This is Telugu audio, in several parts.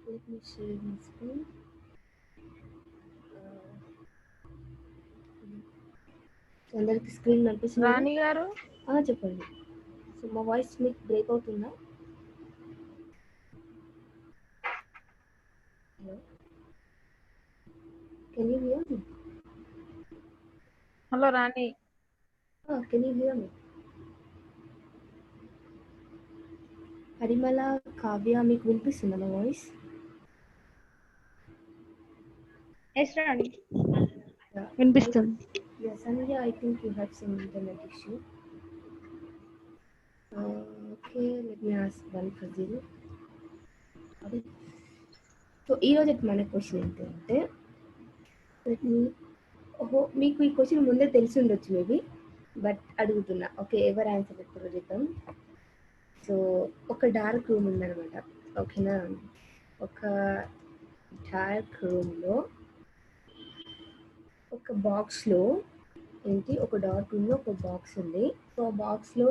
Let me share my screen. అందరికి స్క్రీన్ కనిపిస్తుంది కదా? రాణి గారు చెప్పండి. సో మా వాయిస్ మీకు బ్రేక్ అవుతుందా? Hello, can you hear me? Hello Rani can you hear me? Parimala, Kavya, మీకు వినిపిస్తుందా నా వాయిస్? Yes Rani Yeah. వినిపిస్తుంది. Yes, Sanjay, I think you have some internet issue. Okay, let me ask one for you. So ఈరోజు మన క్వశ్చన్ ఏంటంటే, మీకు ఈ క్వశ్చన్ ముందే తెలిసి ఉండొచ్చు మేబీ, బట్ అడుగుతున్నా. ఓకే, ఎవరు ఆన్సర్ చెప్తారో చెప్తాం. సో ఒక డార్క్ రూమ్ ఉందన్నమాట. ఓకేనా? ఒక డార్క్ రూమ్లో ఒక బాక్స్లో ఒక డార్క్ రూమ్లో ఒక బాక్స్ ఉంది. సో ఆ బాక్స్లో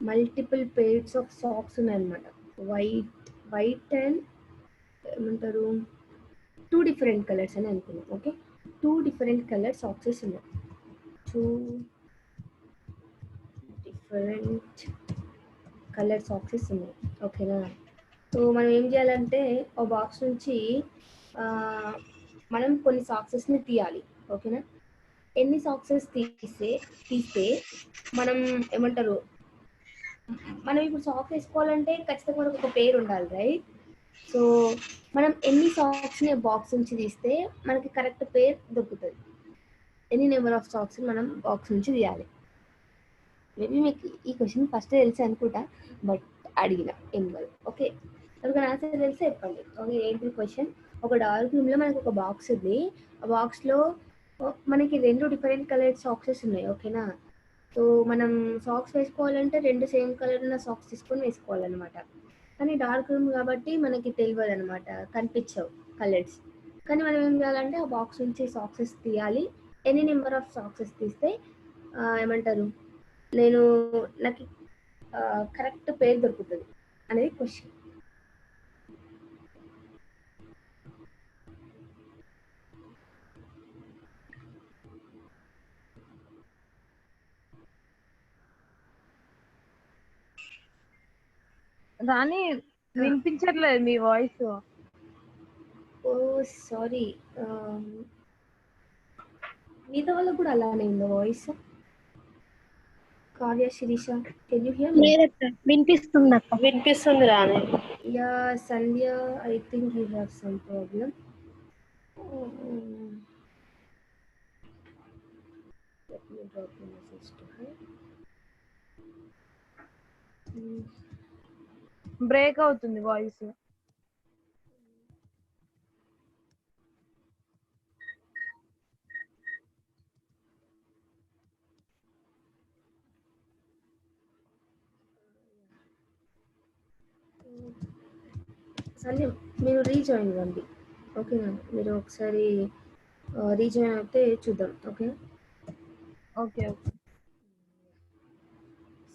మల్టిపుల్ పేర్స్ ఆఫ్ సాక్స్ ఉన్నాయన్నమాట. వైట్ అండ్ ఏమంటారు, 2 డిఫరెంట్ కలర్స్ అని అనుకున్నాం. ఓకే, 2 డిఫరెంట్ కలర్ సాక్సెస్ ఉన్నాయి. 2 డిఫరెంట్ కలర్ సాక్సెస్ ఉన్నాయి. ఓకేనా? సో మనం ఏం చేయాలంటే ఆ బాక్స్ నుంచి మనం కొన్ని సాక్సెస్ని తీయాలి. ఓకేనా? ఎన్ని సాక్సెస్ తీస్తే మనం ఏమంటారు, మనం ఇప్పుడు సాక్స్ వేసుకోవాలంటే ఖచ్చితంగా మనకు ఒక పేరు ఉండాలి, రైట్? సో మనం ఎన్ని సాక్స్ని బాక్స్ నుంచి తీస్తే మనకి కరెక్ట్ పేరు దొరుకుతుంది. ఎన్ని నెంబర్ ఆఫ్ సాక్స్ మనం బాక్స్ నుంచి తీయాలి. మేబీ మీకు ఈ క్వశ్చన్ ఫస్ట్ తెలిసి అనుకుంటా, బట్ అడిగిన ఏం కాదు. ఓకే, ఎవరికైనా ఆన్సర్ తెలిసి చెప్పండి. ఓకే, ఏంటి క్వశ్చన్? ఒక డార్క్ రూమ్లో మనకి ఒక బాక్స్ ఉంది. ఆ బాక్స్లో మనకి 2 డిఫరెంట్ కలర్ సాక్సెస్ ఉన్నాయి. ఓకేనా? సో మనం సాక్స్ వేసుకోవాలంటే 2 సేమ్ కలర్ ఉన్న సాక్స్ తీసుకొని వేసుకోవాలన్నమాట. కానీ డార్క్ రూమ్ కాబట్టి మనకి తెలియదు అనమాట, కనిపించవు కలర్స్. కానీ మనం ఏం చేయాలంటే ఆ బాక్స్ నుంచి సాక్సెస్ తీయాలి. ఎన్ని నెంబర్ ఆఫ్ సాక్సెస్ తీస్తే ఏమంటారు, నాకు కరెక్ట్ పేరు దొరుకుతుంది అనేది క్వశ్చన్. రాణి వినిపించట్లేదు మీ వాయిస్. ఓ సారీ, మిగతా వాళ్ళకు కూడా అలానే ఉందా voice? Kavya, Sirisha, can you hear me? వినిపిస్తుంది అక్క. వినిపిస్తుంది Rani. Yeah, Sandhya, I think you have some problem. Let me drop a message to her. Break అవుతుంది వాయిస్. సంధ్య, మీరు రీజాయిన్ ఇవ్వండి. ఓకేనా? మీరు ఒకసారి రీజాయిన్ అయితే చూద్దాం. Okay okay okay.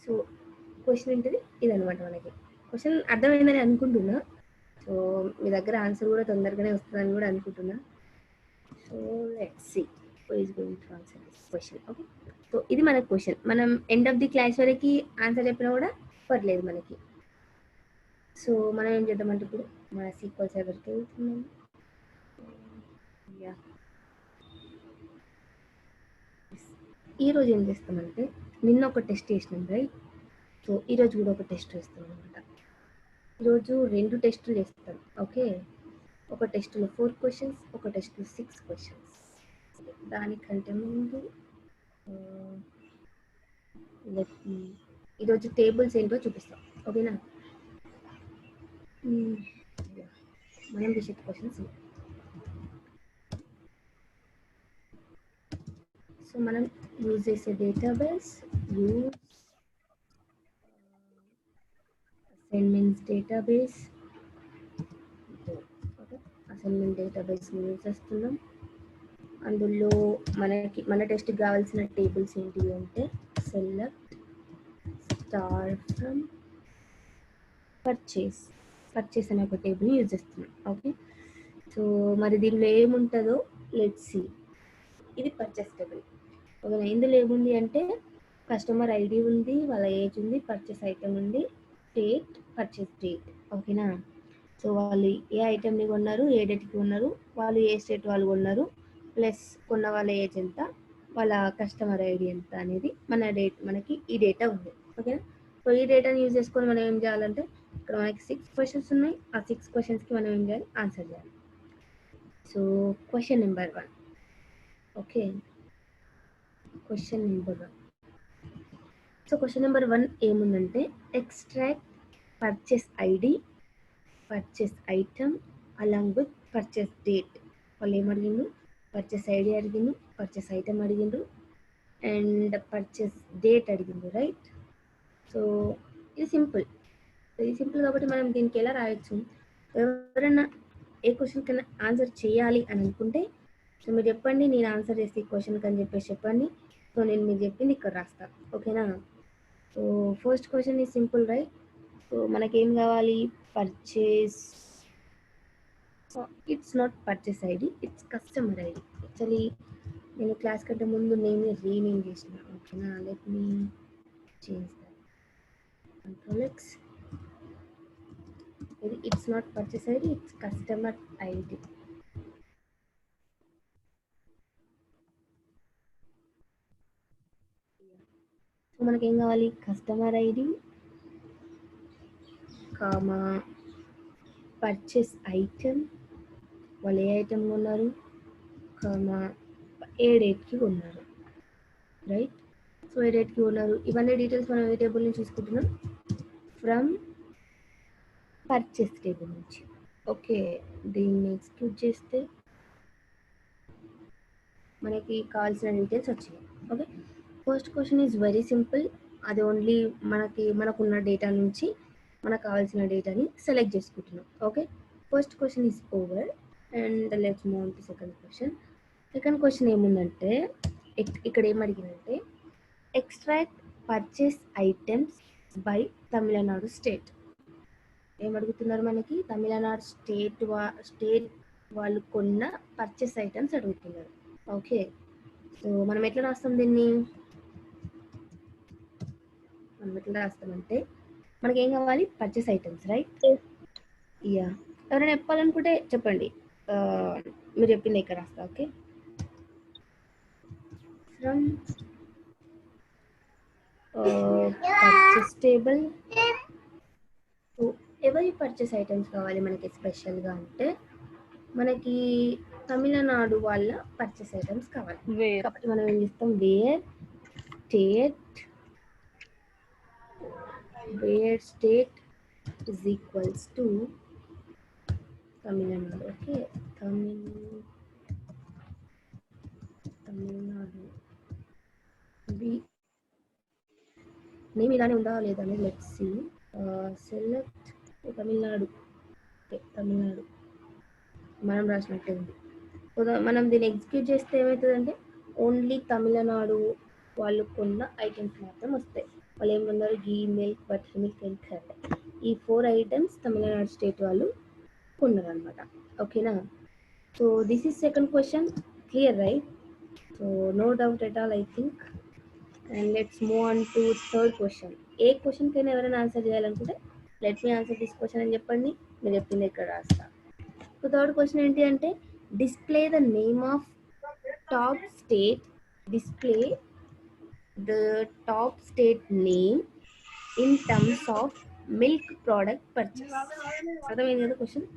So question ఏంటిది ఇదనమాట. మనకి క్వశ్చన్ అర్థమైందని అనుకుంటున్నా. సో మీ దగ్గర ఆన్సర్ కూడా తొందరగానే వస్తుందని కూడా అనుకుంటున్నా. So let's see who is going to answer this question. Okay, so ఇది మన క్వశ్చన్. మనం ఎండ్ ఆఫ్ ది క్లాస్ వరకు ఆన్సర్ చెప్పినా కూడా పర్లేదు మనకి. సో మనం ఏం చేద్దామంటే ఇప్పుడు మన సీక్వెల్ సర్వర్కి వెళ్తున్నాం. యా, ఈరోజు ఏం చేస్తామంటే, నిన్న ఒక టెస్ట్ చేసినాం రైట్. సో ఈరోజు కూడా ఒక టెస్ట్ చేస్తాం అనమాట. ఈరోజు 2 టెస్టులు చేస్తాం. ఓకే, ఒక టెస్ట్లో 4 క్వశ్చన్స్, ఒక టెస్ట్లో 6 క్వశ్చన్స్. దానికంటే ముందు ఈరోజు టేబుల్స్ ఏంటో చూపిస్తాం. ఓకేనా? మనం చేసే క్వశ్చన్స్. సో మనం యూజ్ చేసే database assignments database. Okay, assignment database use చేస్తున్నాం. అందులో మన టెస్ట్కి కావాల్సిన టేబుల్స్ ఏంటి అంటే select, star from, purchase. Purchase అనే ఒక టేబుల్ని యూజ్ చేస్తున్నాం. ఓకే, సో మరి దీనిలో ఏముంటుందో లెట్స్ సీ. ఇది పర్చేస్ టేబుల్. ఓకేనా, ఇందులో ఏముంది అంటే కస్టమర్ ఐడి ఉంది, వాళ్ళ ఏజ్ ఉంది, పర్చేస్ ఐటమ్ ఉంది, డేట్, పర్చేస్ డేట్. ఓకేనా, సో వాళ్ళు ఏ ఐటెంని కొన్నారు, ఏ డేట్కి కొన్నారు, వాళ్ళు ఏ స్టేట్ వాళ్ళు కొన్నారు, ప్లస్ కొన్న వాళ్ళ ఏజ్ ఎంత, వాళ్ళ కస్టమర్ ఐడి ఎంత అనేది మనకి ఈ డేటా ఉంది. ఓకేనా, సో ఈ డేటాని యూజ్ చేసుకొని మనం ఏం చేయాలంటే ఇక్కడ మనకి 6 క్వశ్చన్స్ ఉన్నాయి. ఆ 6 క్వశ్చన్స్కి మనం ఏం చేయాలి, ఆన్సర్ చేయాలి. So question number 1. Okay, question number 1. So question number 1 ఏముందంటే extract purchase ID, purchase item along with purchase date. వాళ్ళు ఏం అడిగిండ్రు, పర్చేస్ ఐడి అడిగిండ్రు, పర్చేస్ ఐటమ్ అడిగిండ్రు అండ్ పర్చేస్ డేట్ అడిగిండ్రు, రైట్? సో ఇది సింపుల్. కాబట్టి మనం దీనికి ఎలా రాయొచ్చు, ఎవరైనా ఏ క్వశ్చన్ కన్నా ఆన్సర్ చేయాలి అని అనుకుంటే సో మీరు చెప్పండి, నేను ఆన్సర్ చేసి ఈ క్వశ్చన్కి అని చెప్పేసి చెప్పండి. సో నేను మీకు చెప్పింది ఇక్కడ రాస్తాను. ఓకేనా, సో ఫస్ట్ క్వశ్చన్ ఈ సింపుల్, రైట్? సో మనకేం కావాలి, purchase. It's not purchase ID, it's customer ID. Actually నేను క్లాస్ కంటే ముందు నేమ్ని రీనేమ్ చేసిన. ఓకేనా, let me change that. Control X. It's not purchase ID, it's customer ID. So మనకేం కావాలి, customer ID comma purchase item, వాళ్ళు ఏ ఐటమ్ కొన్నారు, కామా ఏ డేట్కి కొన్నారు, రైట్? సో ఏ డేట్కి కొన్నారు, ఇవన్నీ డీటెయిల్స్ మనం ఏ టేబుల్ నుంచి తీసుకుంటున్నాం, ఫ్రమ్ పర్చేస్ టేబుల్ నుంచి. ఓకే, దీన్ని ఎక్స్క్యూట్ చేస్తే మనకి కావాల్సిన డీటెయిల్స్ వచ్చాయి. Okay, first question is very simple. అది ఓన్లీ మనకున్న డేటా నుంచి మనకు కావాల్సిన డేటాని సెలెక్ట్ చేసుకుంటున్నాం. Okay, first question is over and let's move on to second question. Second question ఏముందంటే ఇక్కడ ఏం అడిగిందంటే extract purchase items by Tamil Nadu state. ఏం అడుగుతున్నారు, మనకి తమిళనాడు స్టేట్ వాళ్ళు కొన్న పర్చేస్ ఐటమ్స్ అడుగుతున్నారు. ఓకే, సో మనం ఎట్లా రాస్తాం దీన్ని, రాస్తామంటే మనకి ఏం కావాలి, పర్చేస్ ఐటమ్స్, రైట్? యా, ఎవరైనా చెప్పాలనుకుంటే చెప్పండి, మీరు చెప్పింది ఇక్కడ రాస్తా. Okay, from purchase table. ఎవరి పర్చేస్ ఐటమ్స్ కావాలి మనకి స్పెషల్గా అంటే మనకి తమిళనాడు వాళ్ళ పర్చేస్ ఐటమ్స్ కావాలి. కాబట్టి మనం ఏం చేస్తాం, where state is equals to Tamil Nadu. Okay, Tamil Nadu name ఇలానే ఉందా లేదా అని let's see. Select Tamil Nadu. Okay, Tamil Nadu మనం రాసినట్టే ఉంది. మనం దీన్ని ఎగ్జిక్యూట్ చేస్తే ఏమవుతుందంటే ఓన్లీ తమిళనాడు వాళ్ళు కొన్న ఐటమ్స్ మాత్రం వస్తాయి. వాళ్ళు ఏం కొన్నారు, ghee, milk, buttermilk and curd. ఈ 4 ఐటమ్స్ తమిళనాడు స్టేట్ వాళ్ళు కొన్నారు అనమాట. ఓకేనా, so this is second question. Clear, right? So no doubt at all I think. And let's move on to third question. ఏ క్వశ్చన్ కైనా ఎవరైనా ఆన్సర్ చేయాలనుకుంటే let me answer this question అని చెప్పండి, మీరు చెప్పింది ఇక్కడ రాస్తా. సో థర్డ్ క్వశ్చన్ ఏంటి అంటే display the name of top state, display the top state name in terms of milk product purchase. అర్థమైంది కదా క్వశ్చన్?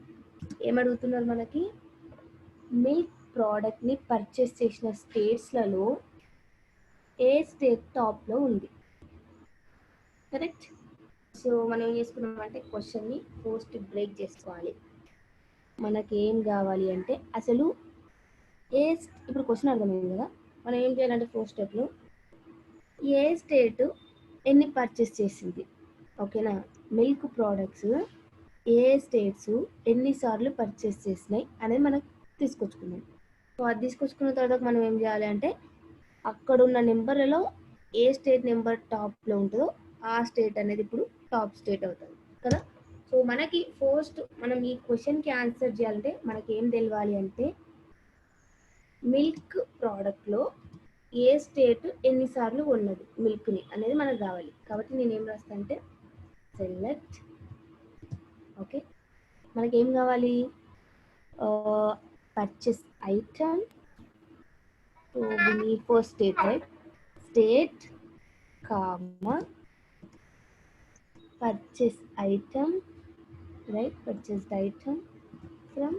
ఏమడుగుతున్నారు మనకి, మిల్క్ ప్రోడక్ట్ని పర్చేస్ చేసిన స్టేట్స్లలో ఏ స్టేట్ టాప్లో ఉంది, కరెక్ట్? సో మనం ఏం చేసుకున్నామంటే క్వశ్చన్ని ఫస్ట్ బ్రేక్ చేసుకోవాలి. మనకి ఏం కావాలి అంటే అసలు ఇప్పుడు క్వశ్చన్ అర్థమైంది కదా, మనం ఏం చేయాలంటే ఫస్ట్ స్టెప్లో ఏ స్టేట్ ఎన్ని పర్చేస్ చేసింది. ఓకేనా, మిల్క్ ప్రోడక్ట్స్ ఏ స్టేట్స్ ఎన్నిసార్లు పర్చేస్ చేసినాయి అనేది మనకు తీసుకొచ్చుకున్నాం. సో అది తీసుకొచ్చుకున్న తర్వాత మనం ఏం చేయాలి అంటే అక్కడున్న నెంబర్లలో ఏ స్టేట్ నెంబర్ టాప్లో ఉంటుందో ఆ స్టేట్ అనేది ఇప్పుడు టాప్ స్టేట్ అవుతుంది కదా. సో మనకి ఫస్ట్ మనం ఈ క్వశ్చన్కి ఆన్సర్ చేయాలంటే మనకి ఏం తెలియాలి అంటే మిల్క్ ప్రోడక్ట్లో ఏ స్టేట్ ఎన్నిసార్లు ఉన్నది మిల్క్ని అనేది మనకు కావాలి. కాబట్టి నేను ఏం రాస్తా అంటే సెలెక్ట్. ఓకే, మనకి ఏం కావాలి? Purchase item. So we need for state, right? State, comma, purchase item, right? Purchased item from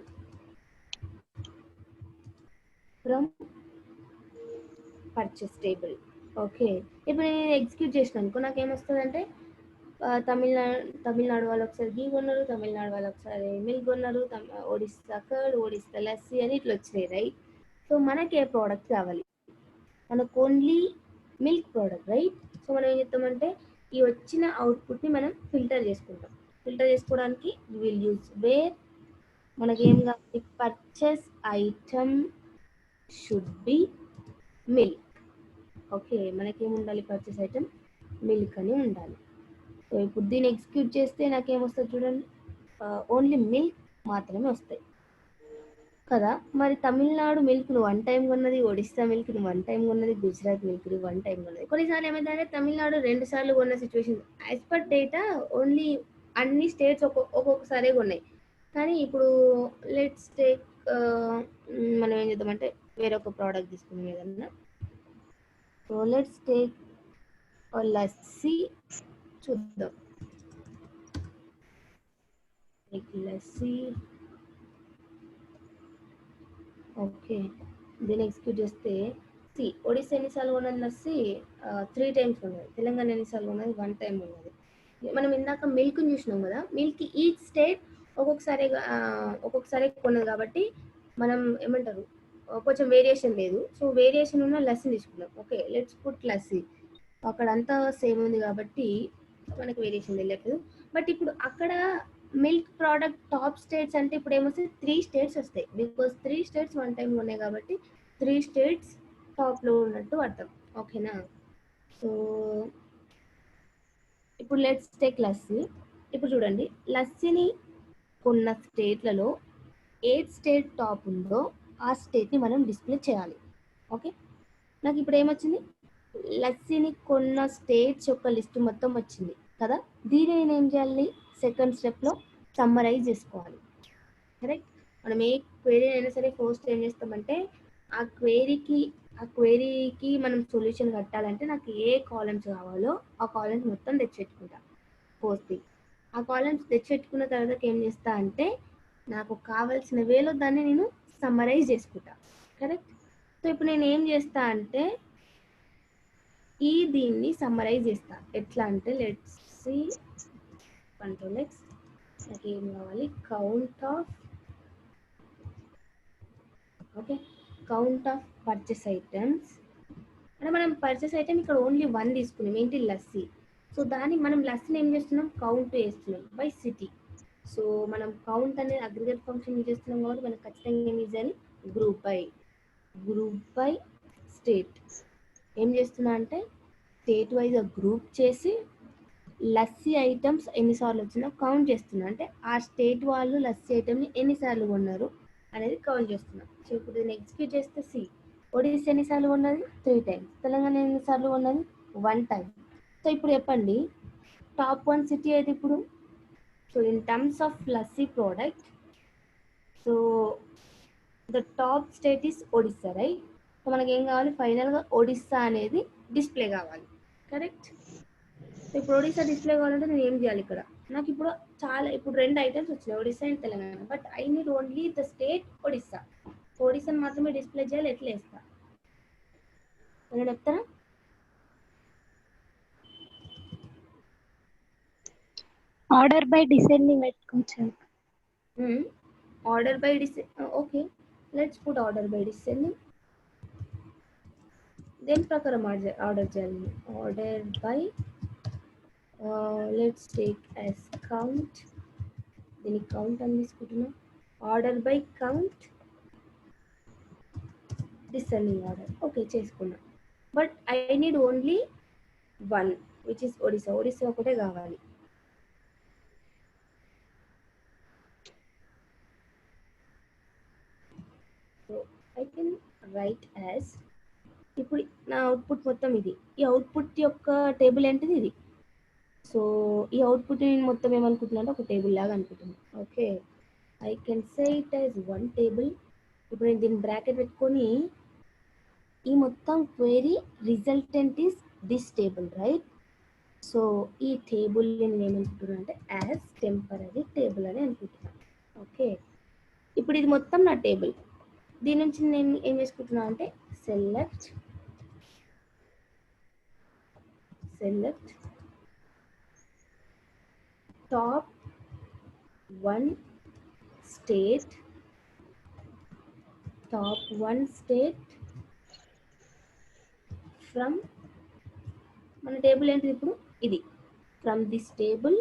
purchase table. Okay, ఇప్పుడు నేను ఎగ్జిక్యూట్ చేసిన అనుకో నాకు ఏమొస్తుంది అంటే తమిళనాడు వాళ్ళు ఒకసారి గీ కొన్నారు, తమిళనాడు వాళ్ళు ఒకసారి మిల్క్ కొన్నారు, ఒడిస్సా కర్డ్, ఒడిస్సా లస్సీ అని ఇట్లా వచ్చినాయి, రైట్? సో మనకి ఏ ప్రోడక్ట్ కావాలి? మనకు only milk product, right? So మనం ఏం చేస్తామంటే ఈ వచ్చిన అవుట్పుట్ని మనం ఫిల్టర్ చేసుకుంటాం. ఫిల్టర్ చేసుకోవడానికి విల్ యూజ్ వేర్. మనకి ఏం కావాలి? Purchase item should be milk. Okay, మనకేం ఉండాలి? పర్చేస్ ఐటమ్ మిల్క్ అని ఉండాలి. సో ఇప్పుడు దీన్ని ఎగ్జిక్యూట్ చేస్తే నాకేమొస్తుంది చూడండి, ఓన్లీ మిల్క్ మాత్రమే వస్తాయి కదా. మరి తమిళనాడు మిల్క్ నువ్వు 1 టైం కొన్నది, ఒడిస్సా మిల్క్ నువ్వు 1 టైం కొన్నది, గుజరాత్ మిల్క్ నువ్వు 1 టైం కొన్నది. కొన్నిసార్లు ఏమైందంటే తమిళనాడు 2 సార్లు కొన్న situation. As per data only అన్ని స్టేట్స్ ఒక్కొక్కసారే కొన్నాయి. కానీ ఇప్పుడు లెట్స్ టేక్ మనం ఏం చేద్దామంటే వేరొక ప్రోడక్ట్ తీసుకున్నాం ఏదన్నా. సో లెట్స్ టేక్ లస్సీ చూద్దాం. లస్సీ. ఓకే, దీన్ని ఎగ్జిక్యూట్ చేస్తే ఒడిస్సా ఎన్నిసార్లు ఉన్నది? లస్సీ 3 టైమ్స్ ఉన్నది. తెలంగాణ ఎన్నిసార్లు ఉన్నది? 1 టైం ఉన్నది. మనం ఇందాక మిల్క్ చూసినాం కదా, మిల్క్ ఈచ్ స్టేట్ ఒక్కొక్కసారి కొన్నది కాబట్టి మనం ఏమంటారు కొంచెం వేరియేషన్ లేదు. సో వేరియేషన్ ఉన్న లస్సీ తీసుకున్నాం. Okay, let's put lassi. అక్కడ అంతా సేమ్ ఉంది కాబట్టి మనకి వేరియేషన్ తెలియట్లేదు. బట్ ఇప్పుడు అక్కడ మిల్క్ ప్రోడక్ట్ టాప్ స్టేట్స్ అంటే ఇప్పుడు ఏమొస్తాయి? 3 స్టేట్స్ వస్తాయి. బికాస్ 3 స్టేట్స్ 1 టైం ఉన్నాయి కాబట్టి 3 స్టేట్స్ టాప్లో ఉన్నట్టు అర్థం. ఓకేనా? సో ఇప్పుడు లెట్స్ టేక్ లస్సీ. ఇప్పుడు చూడండి, లస్సీని కొన్న స్టేట్లలో ఏ స్టేట్ టాప్ ఉందో ఆ స్టేట్ని మనం డిస్ప్లే చేయాలి. ఓకే, నాకు ఇప్పుడు ఏమొచ్చింది? లస్సీని కొన్న స్టేట్స్ యొక్క లిస్ట్ మొత్తం వచ్చింది కదా. దీన్ని నేను ఏం చేయాలి? సెకండ్ స్టెప్లో సమ్మరైజ్ చేసుకోవాలి, కరెక్ట్? మనం ఏ క్వెరీ అయినా సరే ఫస్ట్ ఏం చేస్తామంటే ఆ క్వెరీకి మనం సొల్యూషన్ కట్టాలంటే నాకు ఏ కాలమ్స్ కావాలో ఆ కాలమ్స్ మొత్తం తెచ్చిపెట్టుకుంటా. ఫస్ట్ థింగ్, ఆ కాలమ్స్ తెచ్చిపెట్టుకున్న తర్వాత ఏం చేస్తా అంటే నాకు కావాల్సిన వేలో దాన్ని నేను సమ్మరైజ్ చేసుకుంటా, కరెక్ట్? సో ఇప్పుడు నేను ఏం చేస్తా అంటే దీన్ని సమ్మరైజ్ చేస్తా. ఎట్లా అంటే లెట్స్ సీ, కంట్రోల్ ఎక్స్. నాకు ఏం కావాలి? Count of. Okay, count of purchase items అంటే మనం పర్చేస్ ఐటమ్ ఇక్కడ ఓన్లీ 1 తీసుకున్నాం, ఏంటి? లస్సీ. సో దాన్ని మనం లస్సీని ఏం చేస్తున్నాం? కౌంట్ చేస్తున్నాం బై సిటీ. సో మనం కౌంట్ అనేది అగ్రిగేట్ ఫంక్షన్ యూజ్ చేస్తున్నాం కాబట్టి మనకు ఖచ్చితంగా ఏం యూజ్ చేయాలి? Group by state. ఏం చేస్తున్నా అంటే స్టేట్ వైజ్ గ్రూప్ చేసి లస్సీ ఐటమ్స్ ఎన్నిసార్లు వచ్చినా కౌంట్ చేస్తున్నా. అంటే ఆ స్టేట్ వాళ్ళు లస్సీ ఐటమ్ని ఎన్నిసార్లు కొన్నారు అనేది కౌంట్ చేస్తున్నాం. సో ఇప్పుడు దీన్ని ఎగ్జిక్యూట్ చేస్తే ఒడిస్సా ఎన్నిసార్లు ఉన్నది? 3 టైమ్స్. తెలంగాణ ఎన్నిసార్లు ఉన్నది? 1 టైం. సో ఇప్పుడు చెప్పండి టాప్ 1 సిటీ అయితే ఇప్పుడు. So in terms of lassi product, so the top state is Odisha, right? So మనకి ఏం కావాలి? ఫైనల్గా ఒడిస్సా అనేది డిస్ప్లే కావాలి, కరెక్ట్? సో ఇప్పుడు ఒడిస్సా డిస్ప్లే కావాలంటే నేను ఏం చేయాలి? ఇక్కడ నాకు ఇప్పుడు ఇప్పుడు 2 ఐటమ్స్ వచ్చినాయి, Odisha and Telangana. But I need only the state Odisha. ఒడిస్సాని మాత్రమే డిస్ప్లే చేయాలి. ఎట్లా వేస్తా నేను చెప్తారా? ఆర్డర్ బై డిసెండింగ్ పెట్టుకోవచ్చు. Order by okay, let's put order by descending. దేని ప్రకారం ఆర్డర్ చేయాలి? Order by let's take as count. దీనికి కౌంట్ అని తీసుకుంటున్నాం. Order by count descending order. Okay, చేసుకున్నాం. But I need only 1 which is Odisha. Odisha ఒకటే కావాలి. ఐ కెన్ రైట్ యాజ్, ఇప్పుడు నా అవుట్పుట్ మొత్తం ఇది, ఈ అవుట్పుట్ యొక్క టేబుల్ ఏంటిది ఇది. సో ఈ అవుట్పుట్ నేను మొత్తం ఏమనుకుంటున్నా అంటే ఒక టేబుల్ లాగా అనుకుంటున్నాను. Okay, I can say it as one table. ఇప్పుడు నేను దీన్ని బ్రాకెట్ పెట్టుకొని ఈ మొత్తం query resultant is this table, right. So ఈ టేబుల్ నేను ఏమనుకుంటున్నా అంటే యాజ్ టెంపరరీ టేబుల్ అని అనుకుంటున్నాను. ఓకే, ఇప్పుడు ఇది మొత్తం నా టేబుల్. దీని నుంచి నేను ఏం చేసుకుంటున్నా అంటే సెలెక్ట్ టాప్ 1 స్టేట్ ఫ్రమ్, మన టేబుల్ ఏంటిది ఇప్పుడు ఇది, ఫ్రమ్ దిస్ టేబుల్.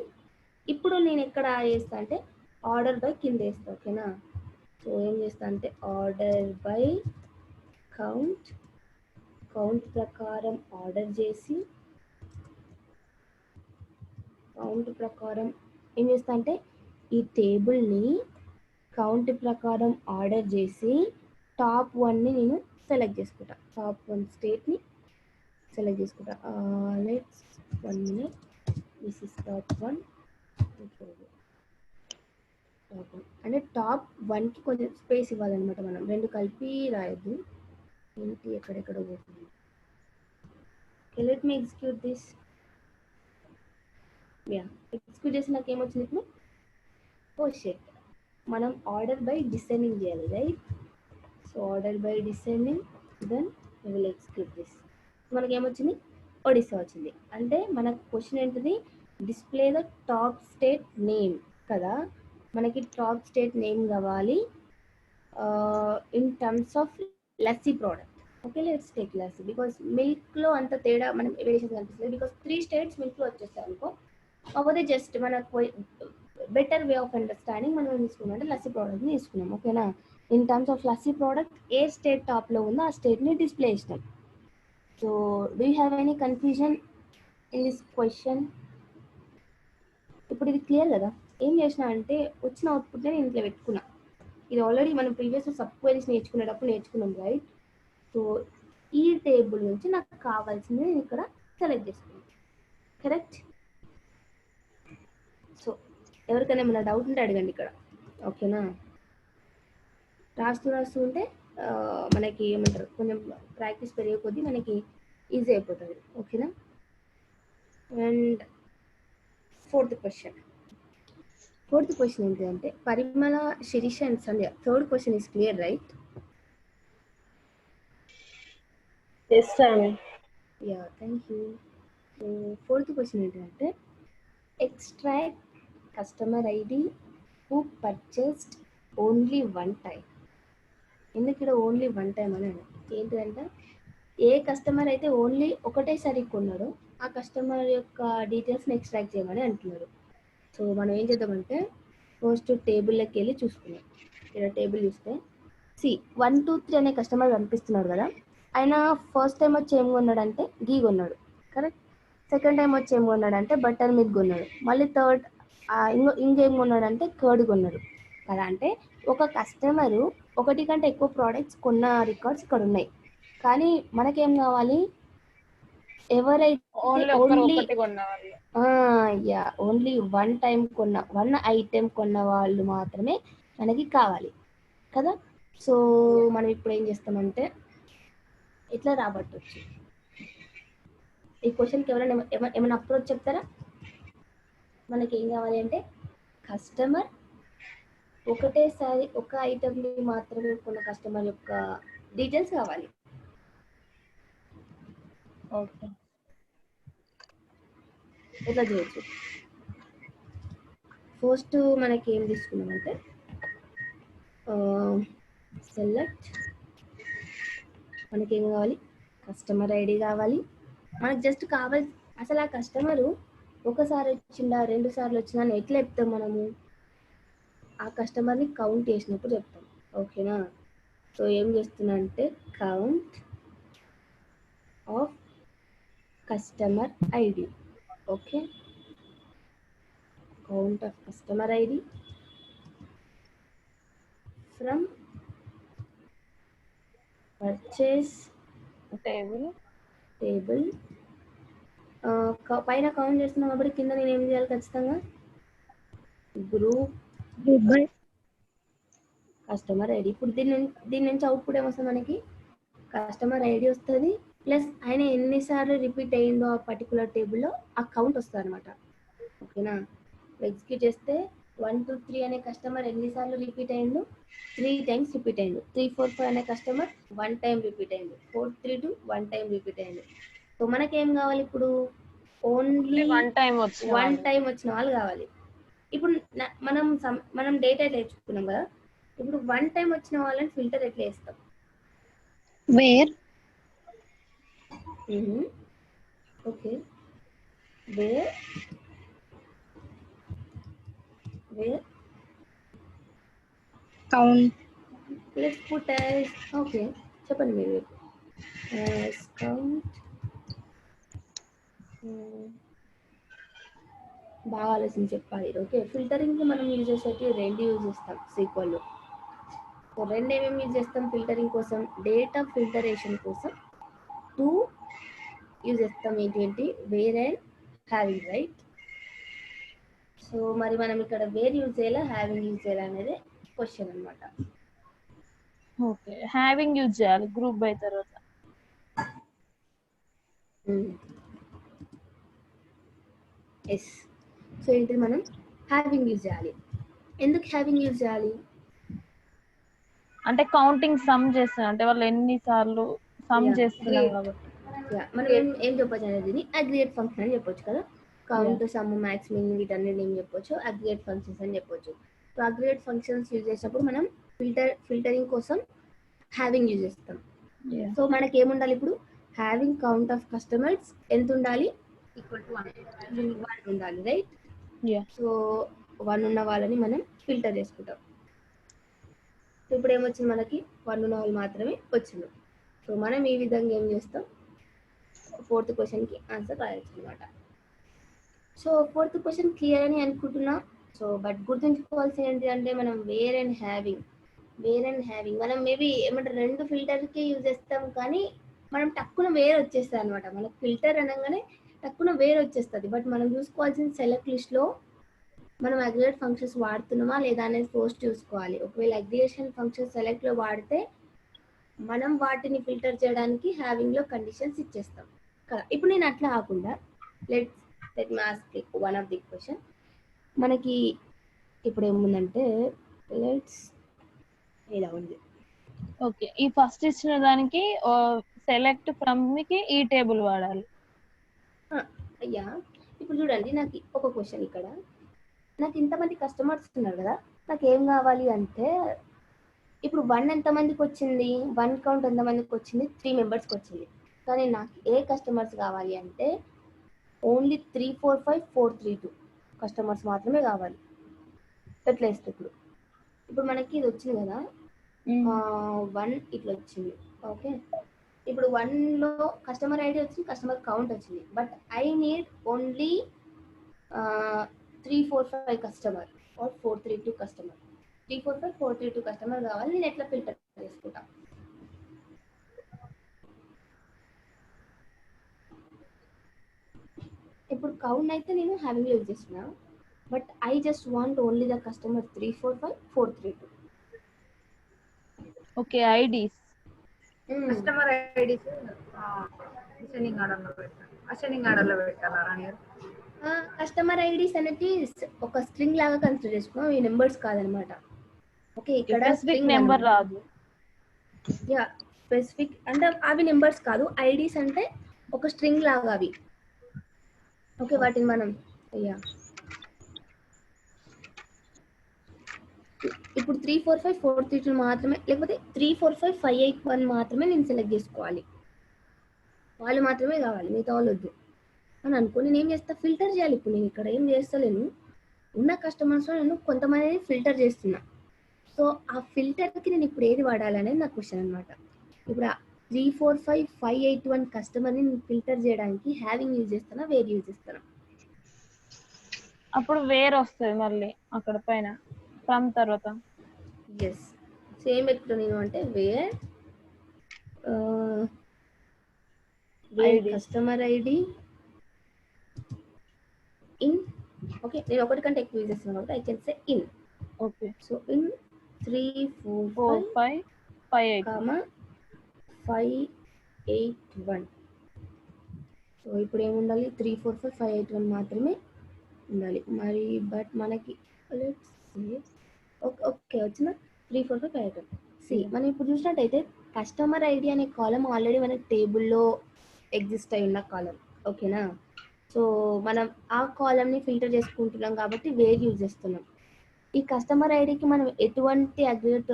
ఇప్పుడు నేను ఎక్కడ వేస్తా అంటే ఆర్డర్ బై కింద వేస్తా. ఓకేనా, సో ఏం చేస్తా అంటే ఆర్డర్ బై కౌంట్ ప్రకారం ఆర్డర్ చేసి, కౌంట్ ప్రకారం ఏం చేస్తా అంటే ఈ టేబుల్ని కౌంట్ ప్రకారం ఆర్డర్ చేసి టాప్ 1ని నేను సెలెక్ట్ చేసుకుంటా, టాప్ 1 స్టేట్ని సెలెక్ట్ చేసుకుంటా. Let's 1 minute, this is top 1 అంటే టాప్ 1కి కొంచెం స్పేస్ ఇవ్వాలన్నమాట, మనం రెండు కలిపి రాయొద్దు, ఏంటి ఎక్కడెక్కడ పోతుంది. Okay, let me execute this. Yeah, execute చేసి నాకు ఏమొచ్చింది ఇప్పుడు, ఓ షిట్, మనం ఆర్డర్ బై డిసెండింగ్ చేయాలి, right. So order by descending, then we will execute this. మనకి ఏమొచ్చింది, ఒడిస్సా వచ్చింది. అంటే మన క్వశ్చన్ ఏంటిది, display the top state name కదా, మనకి టాప్ స్టేట్ నేమ్ కావాలి in terms of lassi product. Okay, let's take lassi because మిల్క్లో అంత తేడా మనం వేరియేషన్ కనిపిస్తుంది, బికాస్ 3 స్టేట్స్ మిల్క్లో వచ్చేస్తాయి అనుకో. కాకపోతే జస్ట్ మనకు బెటర్ వే ఆఫ్ అండర్స్టాండింగ్ మనం ఏం తీసుకున్నాం అంటే లస్సీ ప్రోడక్ట్ని తీసుకున్నాం. ఓకేనా, in terms of lassi product A state టాప్లో ఉందో ఆ స్టేట్ని డిస్ప్లే చేసినాం. So do you have any confusion in this question? ఇప్పుడు ఇది క్లియర్ కదా. ఏం చేసిన అంటే వచ్చిన అవుట్పుట్నే నేను ఇంట్లో పెట్టుకున్నా. ఇది ఆల్రెడీ మనం ప్రీవియస్ సబ్ క్వెరీస్ నేర్చుకునేటప్పుడు నేర్చుకున్నాం, రైట్. సో ఈ టేబుల్ నుంచి నాకు కావాల్సింది నేను ఇక్కడ సెలెక్ట్ చేసుకున్నాను, కరెక్ట్. సో ఎవరికైనా ఏమైనా డౌట్ ఉంటే అడగండి ఇక్కడ. ఓకేనా, రాస్తూ ఉంటే మనకి ఏమంటారు, కొంచెం ప్రాక్టీస్ పెరిగే కొద్దీ మనకి ఈజీ అయిపోతుంది. ఓకేనా, అండ్ ఫోర్త్ క్వశ్చన్ ఏంటంటే Parimala, Sirisha and Sandhya. Third question is clear, right? Yes, ma'am. Yeah, thank you. So fourth question ఏంటంటే extract customer ID who purchased only 1 time. ఎందుకు ఇక్కడ ఓన్లీ 1 time అని ఏంటంటే ఏ కస్టమర్ అయితే ఓన్లీ ఒకటేసారి కొన్నాడో ఆ కస్టమర్ యొక్క డీటెయిల్స్ని ఎక్స్ట్రాక్ట్ చేయమని అంటున్నారు. సో మనం ఏం చేద్దామంటే ఫస్ట్ టేబుల్లోకి వెళ్ళి చూసుకున్నాం. ఇక్కడ టేబుల్ చూస్తే 1, 2, 3 అనే కస్టమర్ కనిపిస్తున్నాడు కదా, ఆయన ఫస్ట్ టైం వచ్చి ఏం కొన్నాడంటే గీ కొన్నాడు, కరెక్ట్. సెకండ్ టైం వచ్చి ఏం కొన్నాడంటే బటర్ మిల్క్ కొన్నాడు. మళ్ళీ థర్డ్ ఇంకేం కొన్నాడంటే కర్డ్ కొన్నాడు కదా. అంటే ఒక కస్టమరు ఒకటి కంటే ఎక్కువ ప్రోడక్ట్స్ కొన్న రికార్డ్స్ ఇక్కడ ఉన్నాయి. కానీ మనకేం కావాలి, ఎవరైతే ఓన్లీ 1 time కొన్న 1 item కొన్న వాళ్ళు మాత్రమే మనకి కావాలి కదా. సో మనం ఇప్పుడు ఏం చేస్తామంటే ఇట్లా రాబట్టవచ్చు. ఈ క్వశ్చన్కి ఎవరైనా ఏమైనా అప్రోచ్ చెప్తారా? మనకి ఏం కావాలి అంటే కస్టమర్ ఒకటేసారి ఒక ఐటమ్ని మాత్రమే కొన్న కస్టమర్ యొక్క డీటెయిల్స్ కావాలి. ఓకే, ఎట్లా చేయొచ్చు? ఫస్ట్ మనకి ఏం తీసుకున్నామంటే సెలెక్ట్, మనకి ఏం కావాలి, కస్టమర్ ఐడి కావాలి. మనకు జస్ట్ కావాలి అసలు ఆ కస్టమరు ఒకసారి వచ్చిందా 2 సార్లు వచ్చిందా అని ఎట్లా చెప్తాం మనము, ఆ కస్టమర్ని కౌంట్ చేసినప్పుడు చెప్తాం. ఓకేనా, సో ఏం చేస్తున్నా అంటే count of customer ID. Okay, count of customer ID from purchase table table పైన కౌంట్ చేస్తున్నాం కాబట్టి కింద నేను ఏం చేయాలి ఖచ్చితంగా group group by customer ID. ఇప్పుడు దీని నుంచి అవుట్పుట్ ఏమొస్తుంది మనకి కస్టమర్ ఐడి వస్తుంది ప్లస్ ఆయన ఎన్నిసార్లు రిపీట్ అయ్యిందో ఆ పర్టికులర్ టేబుల్లో ఆ కౌంట్ వస్తుంది అనమాట. ఓకేనా, ఎగ్జిక్యూట్ చేస్తే 1 2 3 అనే కస్టమర్ ఎన్నిసార్లు రిపీట్ అయ్యిండు 3 టైమ్స్ రిపీట్ అయ్యిండు. 3 4 5 అనే కస్టమర్ 1 టైం రిపీట్ అయ్యిండు. 4 3 2 1 టైం రిపీట్ అయ్యిండు. సో మనకేం కావాలి ఇప్పుడు ఓన్లీ వన్ టైం వచ్చిన వాళ్ళు కావాలి. ఇప్పుడు మనం డేటా ఎట్లా తెచ్చుకున్నాం కదా, ఇప్పుడు 1 టైం వచ్చిన వాళ్ళని ఫిల్టర్ ఎట్లా వేస్తాం where okay where count let's put as okay చెప్పండి మీరు కౌంట్. బాగా ఆలోచించి చెప్పాలి. ఓకే, ఫిల్టరింగ్కి మనం యూజ్ చేసేవి 2 యూజ్ చేస్తాం సీక్వెల్లో. సో 2 ఏమేమి యూజ్ చేస్తాం ఫిల్టరింగ్ కోసం, డేటా ఫిల్టరేషన్ కోసం 2 యూజ్ చేస్తాం. ఏంటి where and having, right? So మరి మనం ఇక్కడ వేర్ యూజ్ చేయాలా హ్యావింగ్ యూజ్ చేయాలా అనేది క్వశ్చన్ అనమాట. ఓకే, హ్యావింగ్ యూజ్ చేయాలి గ్రూప్ బై తర్వాత. ఎస్, సో ఏంటి మనం హ్యావింగ్ యూజ్ చేయాలి. ఎందుకు హ్యావింగ్ యూజ్ చేయాలి అంటే కౌంటింగ్ సమ్ చేస్తున్నారు అంటే వాళ్ళు ఎన్నిసార్లు సమ్ చేస్తున్నాం కాబట్టి. మనం ఏం చెప్పొచ్చు అనేది అగ్రిగేట్ ఫంక్షన్ అని చెప్పొచ్చు కదా. కౌంట్ సమ్ మ్యాక్స్ మిన్ వీటన్నిటి ఏం చెప్పొచ్చు అగ్రిగేట్ ఫంక్షన్స్ అని చెప్పొచ్చు. సో అగ్రిగేట్ ఫంక్షన్స్ యూజ్ చేసినప్పుడు మనం ఫిల్టరింగ్ కోసం హ్యావింగ్ యూజ్ చేస్తాం. సో మనకి ఏముండాలి ఇప్పుడు హ్యావింగ్ కౌంట్ ఆఫ్ కస్టమర్స్ ఎంత ఉండాలి ఈక్వల్ టు 1 ఉండాలి, రైట్? సో 1 ఉన్న వాళ్ళని మనం ఫిల్టర్ చేసుకుంటాం. ఇప్పుడు ఏమొచ్చింది మనకి 1 ఉన్న వాళ్ళు మాత్రమే వచ్చింది. సో మనం ఈ విధంగా ఏం చేస్తాం 4th క్వశ్చన్కి ఆన్సర్ రాయొచ్చు అనమాట. సో 4th క్వశ్చన్ క్లియర్ అని అనుకుంటున్నా. సో బట్ గుర్తుంచుకోవాల్సింది ఏంటి అంటే మనం వేర్ అండ్ హ్యావింగ్ మనం మేబీ ఏమంటారు 2 ఫిల్టర్కి యూజ్ చేస్తాం కానీ మనం టక్కున వేర్ వచ్చేస్తుంది అనమాట. మనకు ఫిల్టర్ అనగానే టక్కున వేర్ వచ్చేస్తుంది. బట్ మనం చూసుకోవాల్సిన సెలెక్ట్ లిస్ట్లో మనం అగ్రిగేట్ ఫంక్షన్స్ వాడుతున్నామా లేదా అనేది ఫస్ట్ చూసుకోవాలి. ఒకవేళ అగ్రిగేషన్ ఫంక్షన్ సెలెక్ట్లో వాడితే మనం వాటిని ఫిల్టర్ చేయడానికి హ్యావింగ్లో కండిషన్స్ ఇచ్చేస్తాం కదా. ఇప్పుడు నేను అట్లా కాకుండా let me ask one of the question. మనకి ఇప్పుడు ఏముందంటే లెట్స్ ఇలా ఉంది. ఓకే, ఈ ఫస్ట్ ఇచ్చిన దానికి సెలెక్ట్ ఫ్రమ్ కి ఈ టేబుల్ వాడాలి. అయ్యా ఇప్పుడు చూడండి నాకు ఒక క్వశ్చన్ ఇక్కడ, నాకు ఇంతమంది కస్టమర్స్ ఉన్నారు కదా, నాకు ఏం కావాలి అంటే ఇప్పుడు 1 ఎంతమందికి వచ్చింది 1 కౌంట్ ఎంతమందికి వచ్చింది 3 మెంబర్స్కి వచ్చింది. కానీ నాకు ఏ కస్టమర్స్ కావాలి అంటే ఓన్లీ 3 4 5 4 3 2 కస్టమర్స్ మాత్రమే కావాలి. ఎట్లా వేస్తే ఇప్పుడు మనకి ఇది వచ్చింది కదా 1 ఇట్లా వచ్చింది. ఓకే, ఇప్పుడు 1లో కస్టమర్ ఐడి వచ్చింది కస్టమర్ కౌంట్ వచ్చింది. But I need only 3 4 5 customer or 4 3 2 customer. 3 4 5 4 3 2 customer కావాలి. నేను ఎట్లా ఫిల్టర్ చేసుకుంటా ఇప్పుడు కౌంట్ అయితే నేను హ్యావింగ్ యూజ్ చేస్తున్నా. But I just want only the customer 3 4 5 4 3 2. Okay, IDs customer IDs ascending ఆర్డర్లో పెట్టాలా రాణి గారు? కస్టమర్ ఐడీస్ అనేది ఒక స్ట్రింగ్ లాగా కన్సిడర్ చేసుకున్నాం, ఈ నెంబర్స్ కాదనమాట. ఓకే, ఇక్కడ స్పెసిఫిక్ నెంబర్ రాదు. యా, స్పెసిఫిక్ అంటే అవి నెంబర్స్ కాదు, ఐడీస్ అంటే ఒక స్ట్రింగ్ లాగా అవి. ఓకే, వాటిని మనం ఇప్పుడు 3 4 5 4 3 2 మాత్రమే, లేకపోతే 3 4 5 5 8 1 మాత్రమే నేను సెలెక్ట్ చేసుకోవాలి. వాళ్ళు మాత్రమే కావాలి, మిగతా వాళ్ళు వద్దు అని అనుకో. నేను ఏం చేస్తా ఫిల్టర్ చేయాలి. ఇప్పుడు నేను ఇక్కడ ఏం చేస్తలేను, ఉన్న కస్టమర్స్లో నేను కొంతమందిని ఫిల్టర్ చేస్తున్నా. సో ఆ ఫిల్టర్కి నేను ఇప్పుడు ఏది వాడాలనేది నా క్వశ్చన్ అనమాట. ఇప్పుడు 3 4 5 5 8 1 కస్టమర్ని నేను ఫిల్టర్ చేయడానికి హ్యావింగ్ యూజ్ చేస్తానా వేర్ యూజ్ చేస్తానా? అప్పుడు వేర్ వస్తుంది మళ్ళీ అక్కడ పైన ఫ్రమ్ తర్వాత. ఎస్, సేమ్ ఎక్కడ నేను అంటే where where ID. Customer ID in. Okay, నేను ఒకటి కంటే ఎక్కువ యూజ్ చేస్తున్నాను కాబట్టి I can say in. Okay. So in 3 4 5 4 5 5 8. Comma 581. So ఇప్పుడు ఏముండాలి 3 4 5 581 మాత్రమే ఉండాలి మరి. బట్ మనకి ఓకే వచ్చిన 3 4 5 581. మనం ఇప్పుడు చూసినట్టయితే కస్టమర్ ఐడి అనే కాలం ఆల్రెడీ మనకి టేబుల్లో ఎగ్జిస్ట్ అయి ఉన్న కాలం. ఓకేనా? సో మనం ఆ కాలంని ఫిల్టర్ చేసుకుంటున్నాం కాబట్టి వేర్ యూజ్ చేస్తున్నాం. ఈ కస్టమర్ ఐడికి మనం ఎటువంటి అగ్రిగేట్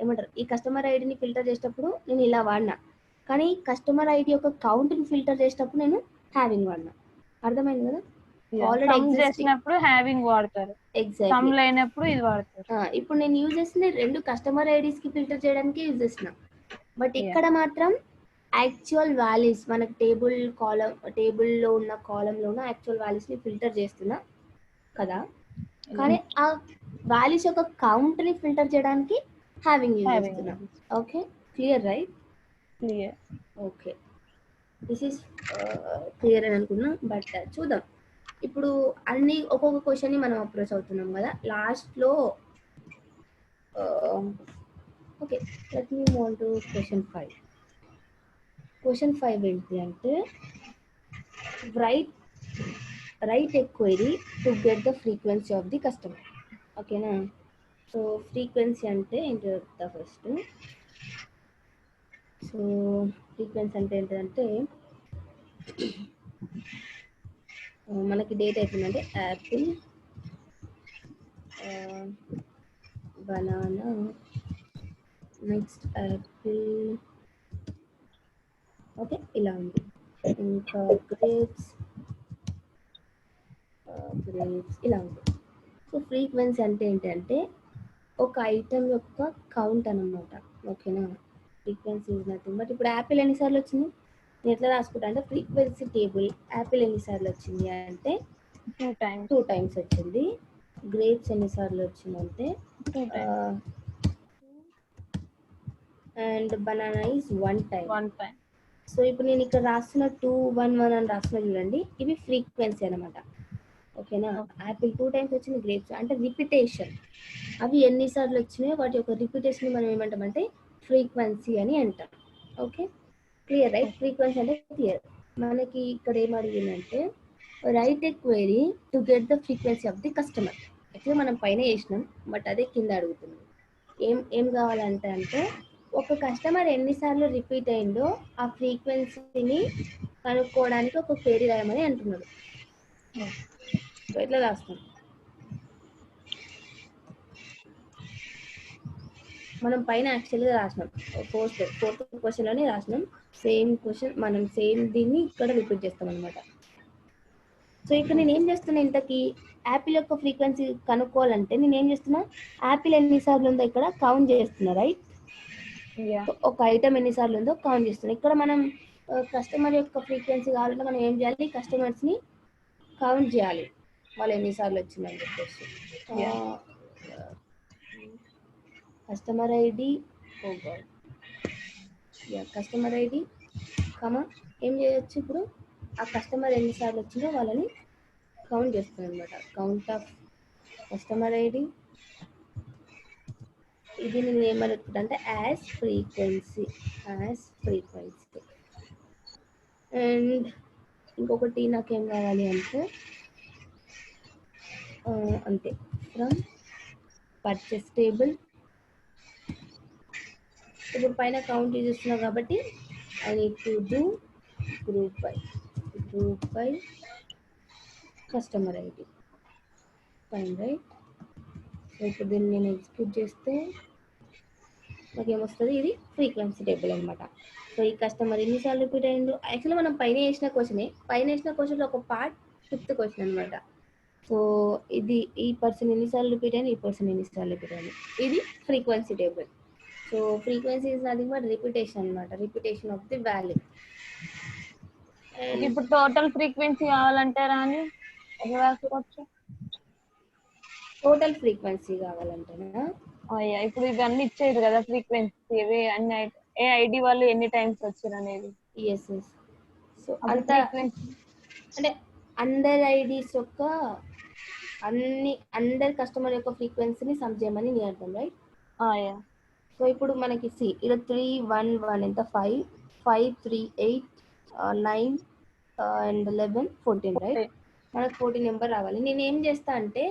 ఏమంటారు, ఈ కస్టమర్ ఐడిని ఫిల్టర్ చేసేటప్పుడు నేను ఇలా వాడినా, కానీ కస్టమర్ ఐడి యొక్క కౌంట్ని ఫిల్టర్ చేసేటప్పుడు నేను హ్యావింగ్ వాడినా. అర్థమైంది కదా? ఆల్రెడీ సమ్ చేసినప్పుడు హ్యావింగ్ వాడతారు, సమ్ ఎగ్జాక్ట్లీ. లేనప్పుడు ఇది వాడతారు. ఇప్పుడు నేను యూజ్ చేసిన రెండు కస్టమర్ ఐడీస్ కి ఫిల్టర్ చేయడానికి యూజ్ చేసిన. బట్ ఇక్కడ మాత్రం యాక్చువల్ వాల్యూస్ మనకు టేబుల్లో ఉన్న కాలంలో ఉన్న యాక్చువల్ వాల్యూస్ ని ఫిల్టర్ చేస్తున్నా కదా, కానీ ఆ వాల్యూస్ యొక్క కౌంట్ ని ఫిల్టర్ చేయడానికి హ్యావింగ్ యూజ్ చేస్తున్నా. Okay, clear right? Clear. Okay, this is clear అని అనుకున్నా. బట్ చూద్దాం ఇప్పుడు అన్ని ఒక్కొక్క క్వశ్చన్ ని మనం అప్రోచ్ అవుతున్నాం కదా లాస్ట్లో. Okay, let me move to question 5. Question 5 ఏంటి అంటే right a query to get the frequency of the customer. ఓకేనా? సో ఫ్రీక్వెన్సీ అంటే ఏంటో ఫస్ట్. సో ఫ్రీక్వెన్సీ అంటే ఏంటంటే మనకి డేట్ అయిపోయిందంటే Apple, banana, next Apple, okay ఇలా ఉంది. ఇంకా గ్రేప్స్ ఇలా ఉంది. సో ఫ్రీక్వెన్సీ అంటే ఏంటంటే ఒక ఐటమ్ యొక్క కౌంట్ అన్నమాట. ఓకేనా? ఫ్రీక్వెన్సీ ఈజ్ నథింగ్ బట్ ఇప్పుడు యాపిల్ ఎన్నిసార్లు వచ్చింది నేను ఎట్లా రాసుకుంటా అంటే ఫ్రీక్వెన్సీ టేబుల్ యాపిల్ ఎన్నిసార్లు వచ్చింది అంటే 2 times వచ్చింది. గ్రేప్స్ ఎన్నిసార్లు వచ్చిందంటే 2 times. And banana is 1 time. 1 time. So ఇప్పుడు నేను ఇక్కడ రాస్తున్న 2 1 1 అని రాస్తున్నా చూడండి, ఇవి ఫ్రీక్వెన్సీ అనమాట. ఓకేనా? యాపిల్ 2 times వచ్చింది, గ్రేప్స్ అంటే రిపిటేషన్. అవి ఎన్నిసార్లు వచ్చినాయో వాటి యొక్క రిపిటేషన్ మనం ఏమంటామంటే ఫ్రీక్వెన్సీ అని అంటాం. Okay, clear right? ఫ్రీక్వెన్సీ అంటే క్లియర్. మనకి ఇక్కడ ఏం అడిగిందంటే write a query to get the frequency of the customer. Actually మనం పైన వేసినాం బట్ అదే కింద అడుగుతున్నాం. ఏం కావాలంటే అంటే ఒక కస్టమర్ ఎన్నిసార్లు రిపీట్ అయిందో ఆ ఫ్రీక్వెన్సీని కనుక్కోవడానికి ఒక క్వెరీ రాయమని అంటున్నాడు. ఎట్లా రాస్తాం? మనం పైన యాక్చువల్గా రాసినాం, ఫోర్త్ క్వశ్చన్లోనే రాసినాం. సేమ్ క్వశ్చన్ మనం సేమ్ దీన్ని ఇక్కడ రిపీట్ చేస్తాం అనమాట. సో ఇక్కడ నేను ఏం చేస్తున్నా, ఇంతకీ యాపిల్ యొక్క ఫ్రీక్వెన్సీ కనుక్కోవాలంటే నేను ఏం చేస్తున్నా, యాపిల్ ఎన్నిసార్లు ఉందో ఇక్కడ కౌంట్ చేస్తున్నా. రైట్? ఒక ఐటమ్ ఎన్నిసార్లు ఉందో కౌంట్ చేస్తున్నా. ఇక్కడ మనం కస్టమర్ యొక్క ఫ్రీక్వెన్సీ కావాలంటే మనం ఏం చేయాలి, కస్టమర్స్ని కౌంట్ చేయాలి వాళ్ళు ఎన్నిసార్లు వచ్చిందని చెప్పేసి. కస్టమర్ ఐడి, కస్టమర్ ఐడి కమా ఏం చేయొచ్చు, ఇప్పుడు ఆ కస్టమర్ ఎన్నిసార్లు వచ్చిందో వాళ్ళని కౌంట్ చేస్తాం అనమాట. Count of customer ID. ఇది నేను ఏమనుకుంటా అంటే యాజ్ ఫ్రీక్వెన్సీ. అండ్ ఇంకొకటి నాకేం కావాలి అంటే అంతే, ఫ్రమ్ పర్చేస్ టేబుల్. ఇప్పుడు పైన కౌంట్ చేస్తున్నా కాబట్టి I need to do group by customer ID. Fine right? So ఇప్పుడు దీన్ని నేను ఎగ్జిక్యూట్ చేస్తే నాకు ఏమొస్తుంది, ఇది ఫ్రీక్వెన్సీ టేబుల్ అనమాట. సో ఈ కస్టమర్ ఎన్నిసార్లు రిపీట్ అయ్యిండు, యాక్చువల్లీ మనం పైన వేసిన క్వశ్చన్లో ఒక పార్ట్ 5th క్వశ్చన్ అనమాట. సో ఇది ఈ పర్సన్ ఎన్నిసార్లు రిపీట్ అయ్యింది, ఈ పర్సన్ ఎన్నిసార్లు రిపీట్ అయ్యింది, ఇది frequency table. So frequency is nothing but repetition అనమాట, రిపిటేషన్ ఆఫ్ ది వాల్యూ. ఇప్పుడు టోటల్ ఫ్రీక్వెన్సీ కావాలంటే రాని ఎట్లా రాసుకోవచ్చు? టోటల్ ఫ్రీక్వెన్సీ కావాలంటేనా? ఇప్పుడు ఇవన్నీ ఇచ్చేది కదా ఫ్రీక్వెన్సీ, ఇవి అన్ని ఏ ఐడి వాళ్ళు ఎన్ని టైమ్స్ వచ్చారు అనేది. Yes yes. సో అప్పుడు అంత ఫ్రీక్వెన్సీ అంటే అందర్ ఐడీస్ యొక్క అందర్ కస్టమర్ యొక్క ఫ్రీక్వెన్సీని సమ్ చేయమని నీ అర్థం, రైట్? యా. సో ఇప్పుడు మనకి సి ఇలా 3 1 1 ఎంత 5 5 3 8 9 అండ్ 11 14, రైట్? మనకు 14 నెంబర్ రావాలి. నేను ఏం చేస్తా అంటే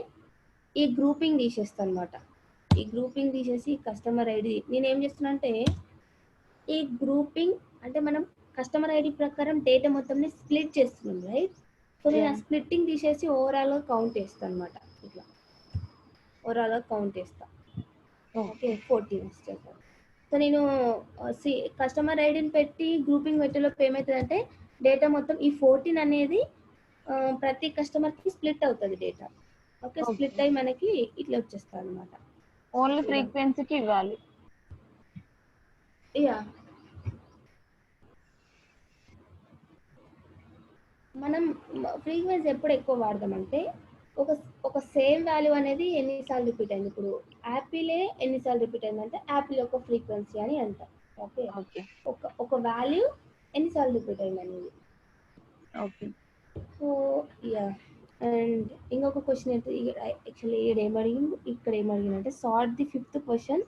ఈ గ్రూపింగ్ తీసేస్తాను అనమాట. ఈ గ్రూపింగ్ తీసేసి కస్టమర్ ఐడి నేను ఏం చేస్తున్నా అంటే ఈ గ్రూపింగ్ అంటే మనం కస్టమర్ ఐడి ప్రకారం డేటా మొత్తంని స్ప్లిట్ చేస్తున్నాం, రైట్? సో నేను ఆ స్ప్లిట్టింగ్ తీసేసి ఓవరాల్గా కౌంట్ చేస్తాను అనమాట. ఇట్లా ఓవరాల్గా కౌంట్ చేస్తా. ఓకే 14 వచ్చేస్తాను. సో నేను కస్టమర్ ఐడిని పెట్టి గ్రూపింగ్ పెట్టేలోపు ఏమవుతుందంటే డేటా మొత్తం ఈ 14 అనేది ప్రతి కస్టమర్కి స్ప్లిట్ అవుతుంది డేటా. ఓకే స్ప్లిట్ అయ్యి మనకి ఇట్లా వచ్చేస్తుంది అనమాట. ఓన్లీ ఫ్రీక్వెన్సీకి ఇవ్వాలి. యా మనం ఫ్రీక్వెన్సీ ఎప్పుడు ఎక్కువ వాడదామంటే ఒక సేమ్ వాల్యూ అనేది ఎన్నిసార్లు రిపీట్ అయింది. ఇప్పుడు యాపిలే ఎన్నిసార్లు రిపీట్ అయిందంటే యాపిల్ యొక్క ఫ్రీక్వెన్సీ అని అంటాం. ఓకే ఒక వాల్యూ ఎన్నిసార్లు రిపీట్ అయింది అనేది. ఓకే సో యా అండ్ ఇంకొక క్వశ్చన్ అయితే యాక్చువల్లీ ఇక్కడ ఏమడిగిందంటే sort the 5th question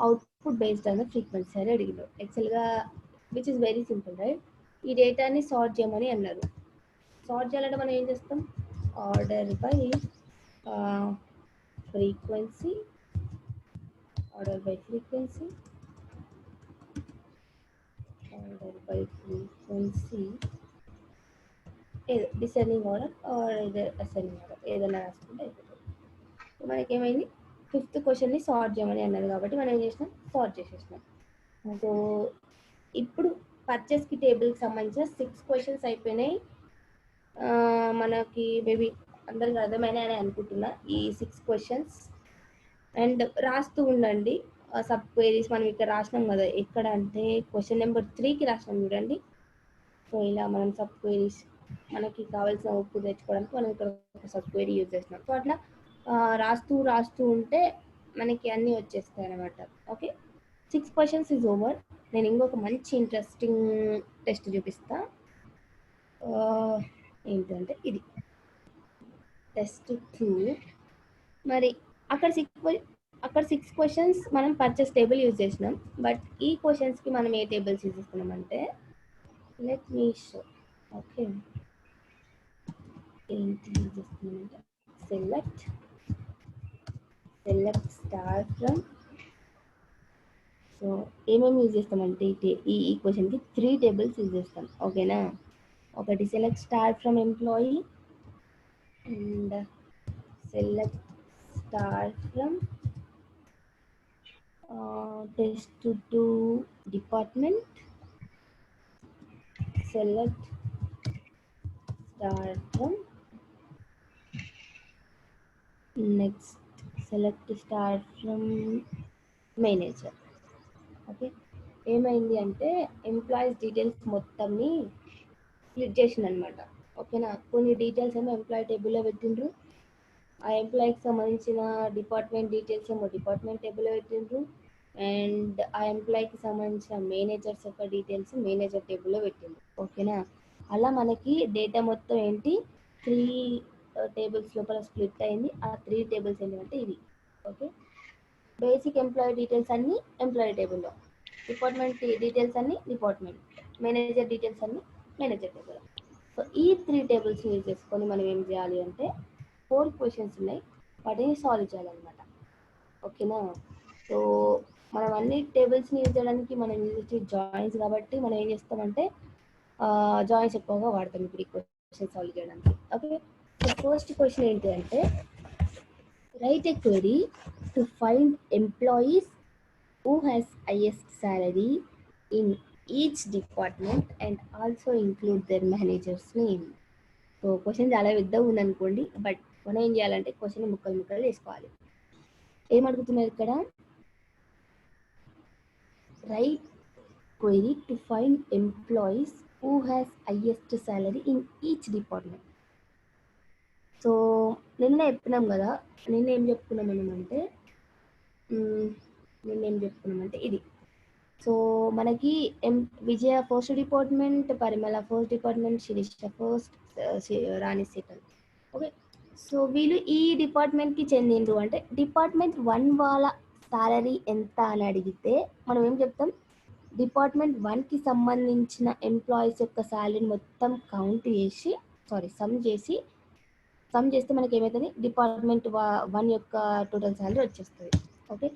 output based on the frequency అని అడిగినారు. యాక్చువల్గా which is very simple, right? ఈ డేటాని సార్ట్ చేయమని అన్నారు. సార్ట్ చేయాలంటే మనం ఏం చేస్తాం? Order by frequency order by frequency ఏదో డిసెండింగ్ ఆర్డర్ అసెండింగ్ ఆర్డర్ ఏదైనా రాసుకుంటే అయిపోతుంది. మనకి ఏమైంది 5th క్వశ్చన్ని సార్ట్ చేయమని అన్నది కాబట్టి మనం ఏం చేసినాం? సార్ట్ చేసేసినాం. సో ఇప్పుడు పర్చేస్కి టేబుల్కి సంబంధించిన 6 క్వశ్చన్స్ అయిపోయినాయి. మనకి మేబీ అందరికి అర్థమైనాయని అనుకుంటున్నా ఈ 6 క్వశ్చన్స్. అండ్ రాస్తూ ఉండండి సబ్ క్వైరీస్. మనం ఇక్కడ రాసినాం కదా, ఎక్కడ అంటే క్వశ్చన్ నెంబర్ 3కి రాసినాం చూడండి. సో ఇలా మనం సబ్ క్వైరీస్ మనకి కావాల్సిన అవుట్పుట్ తెచ్చుకోవడానికి మనం ఇక్కడ ఒక సబ్ క్వైరీ యూజ్ చేస్తున్నాం. సో అట్లా రాస్తూ ఉంటే మనకి అన్నీ వచ్చేస్తాయి అనమాట. Okay 6 questions is over. నేను ఇంకొక మంచి ఇంట్రెస్టింగ్ టెస్ట్ చూపిస్తా. ఏంటంటే ఇది టెస్ట్ 2. మరి అక్కడ 6 క్వశ్చన్స్ మనం పర్చేస్ టేబుల్ యూజ్ చేసినాం. బట్ ఈ క్వశ్చన్స్కి మనం ఏ టేబుల్స్ యూజ్ చేస్తున్నాం అంటే లెట్ మీ షో. ఓకే ఏంటి యూజ్ చేస్తున్నామంటే సెలెక్ట్ స్టార్ ఫ్రమ్. సో ఏమేమి యూజ్ చేస్తామంటే ఈ క్వశ్చన్కి 3 టేబుల్స్ యూజ్ చేస్తాం. ఓకేనా? ఒకటి select star from employee and select star from test to department, select star from next select star from manager. Okay ఏమైంది అంటే ఎంప్లాయీస్ డీటెయిల్స్ మొత్తంని స్ప్లిట్ చేసింది అనమాట. ఓకేనా? కొన్ని డీటెయిల్స్ ఏమో ఎంప్లాయీ టేబుల్లో పెట్టిండ్రు, ఆ ఎంప్లాయీకి సంబంధించిన డిపార్ట్మెంట్ డీటెయిల్స్ ఏమో డిపార్ట్మెంట్ టేబుల్లో పెట్టిండ్రు, అండ్ ఆ ఎంప్లాయీకి సంబంధించిన మేనేజర్స్ యొక్క డీటెయిల్స్ మేనేజర్ టేబుల్లో పెట్టిండ్రు. ఓకేనా? అలా మనకి డేటా మొత్తం ఏంటి 3 టేబుల్స్ లోపల స్ప్లిట్ అయింది. ఆ 3 టేబుల్స్ ఏంటంటే ఇవి. ఓకే బేసిక్ ఎంప్లాయీ డీటెయిల్స్ అన్ని ఎంప్లాయీ టేబుల్లో, డిపార్ట్మెంట్ డీటెయిల్స్ అన్ని డిపార్ట్మెంట్, మేనేజర్ డీటెయిల్స్ అన్ని మేనేజర్ టేబుల్లో. సో ఈ 3 టేబుల్స్ యూజ్ చేసుకొని మనం ఏం చేయాలి అంటే 4 క్వశ్చన్స్ ఉన్నాయి, వాటిని సాల్వ్ చేయాలన్నమాట. ఓకేనా? సో మనం అన్ని టేబుల్స్ని యూజ్ చేయడానికి మనం యూజ్ జాయిన్స్ కాబట్టి మనం ఏం చేస్తామంటే జాయిన్స్ ఎక్కువగా వాడతాం ఇప్పుడు ఈ క్వశ్చన్ సాల్వ్ చేయడానికి. ఓకే సో ఫస్ట్ క్వశ్చన్ ఏంటి అంటే right A query to find employees who has highest salary in each department and also include their manager's name. So question చాలా పెద్దగా ఉందనుకోండి, బట్ మనం ఏం చేయాలంటే క్వశ్చన్ ముక్కలు వేసుకోవాలి. ఏమడుగుతున్నారు ఇక్కడ? Right query to find employees who has highest salary in each department. So నిన్న చెప్పుకున్నాం కదా, నిన్న ఏం చెప్పుకున్నాం అంటే ఇది సో మనకి విజయ ఫస్ట్ డిపార్ట్మెంట్, పరిమళ ఫస్ట్ డిపార్ట్మెంట్, శిరీష ఫస్ట్, రాణి సెకండ్. ఓకే, సో వీళ్ళు ఈ డిపార్ట్మెంట్కి చెందిండ్రు అంటే డిపార్ట్మెంట్ 1 వాళ్ళ సాలరీ ఎంత అని అడిగితే మనం ఏం చెప్తాం, డిపార్ట్మెంట్ 1కి సంబంధించిన ఎంప్లాయీస్ యొక్క సాలరీ మొత్తం కౌంట్ చేసి సమ్ చేస్తే మనకి ఏమవుతుంది, డిపార్ట్మెంట్ 1 యొక్క టోటల్ సాలరీ వచ్చేస్తుంది. ఓకే,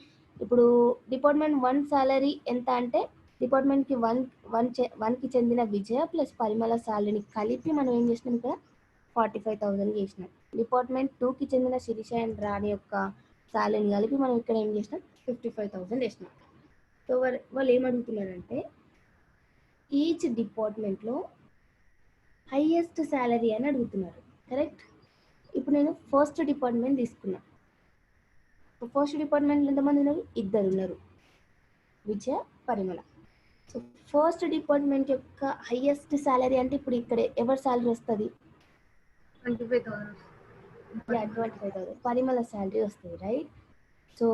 ఇప్పుడు డిపార్ట్మెంట్ 1 సాలరీ ఎంత అంటే డిపార్ట్మెంట్కి 1కి చెందిన విజయ ప్లస్ పరిమళ సాలరీని కలిపి మనం ఏం చేసినాం ఇక్కడ 45,000 చేసినాం. డిపార్ట్మెంట్ 2కి చెందిన శిరీష అండ్ రాణి యొక్క సాలరీని కలిపి మనం ఇక్కడ ఏం చేసినాం 55,000 చేసినాం. సో వాళ్ళు ఏమడుగుతున్నారంటే ఈచ్ డిపార్ట్మెంట్లో హైయెస్ట్ సాలరీ అని అడుగుతున్నారు. కరెక్ట్. ఇప్పుడు నేను ఫస్ట్ డిపార్ట్మెంట్ తీసుకున్నా. ఫస్ట్ డిపార్ట్మెంట్లో ఎంతమంది ఉన్నారు, 2 ఉన్నారు, విజయ పరిమళ. సో ఫస్ట్ డిపార్ట్మెంట్ యొక్క హైయెస్ట్ సాలరీ అంటే ఇప్పుడు ఇక్కడ ఎవరి సాలరీ వస్తుంది, 25,000 పరిమళ సాలరీ వస్తుంది, రైట్. సో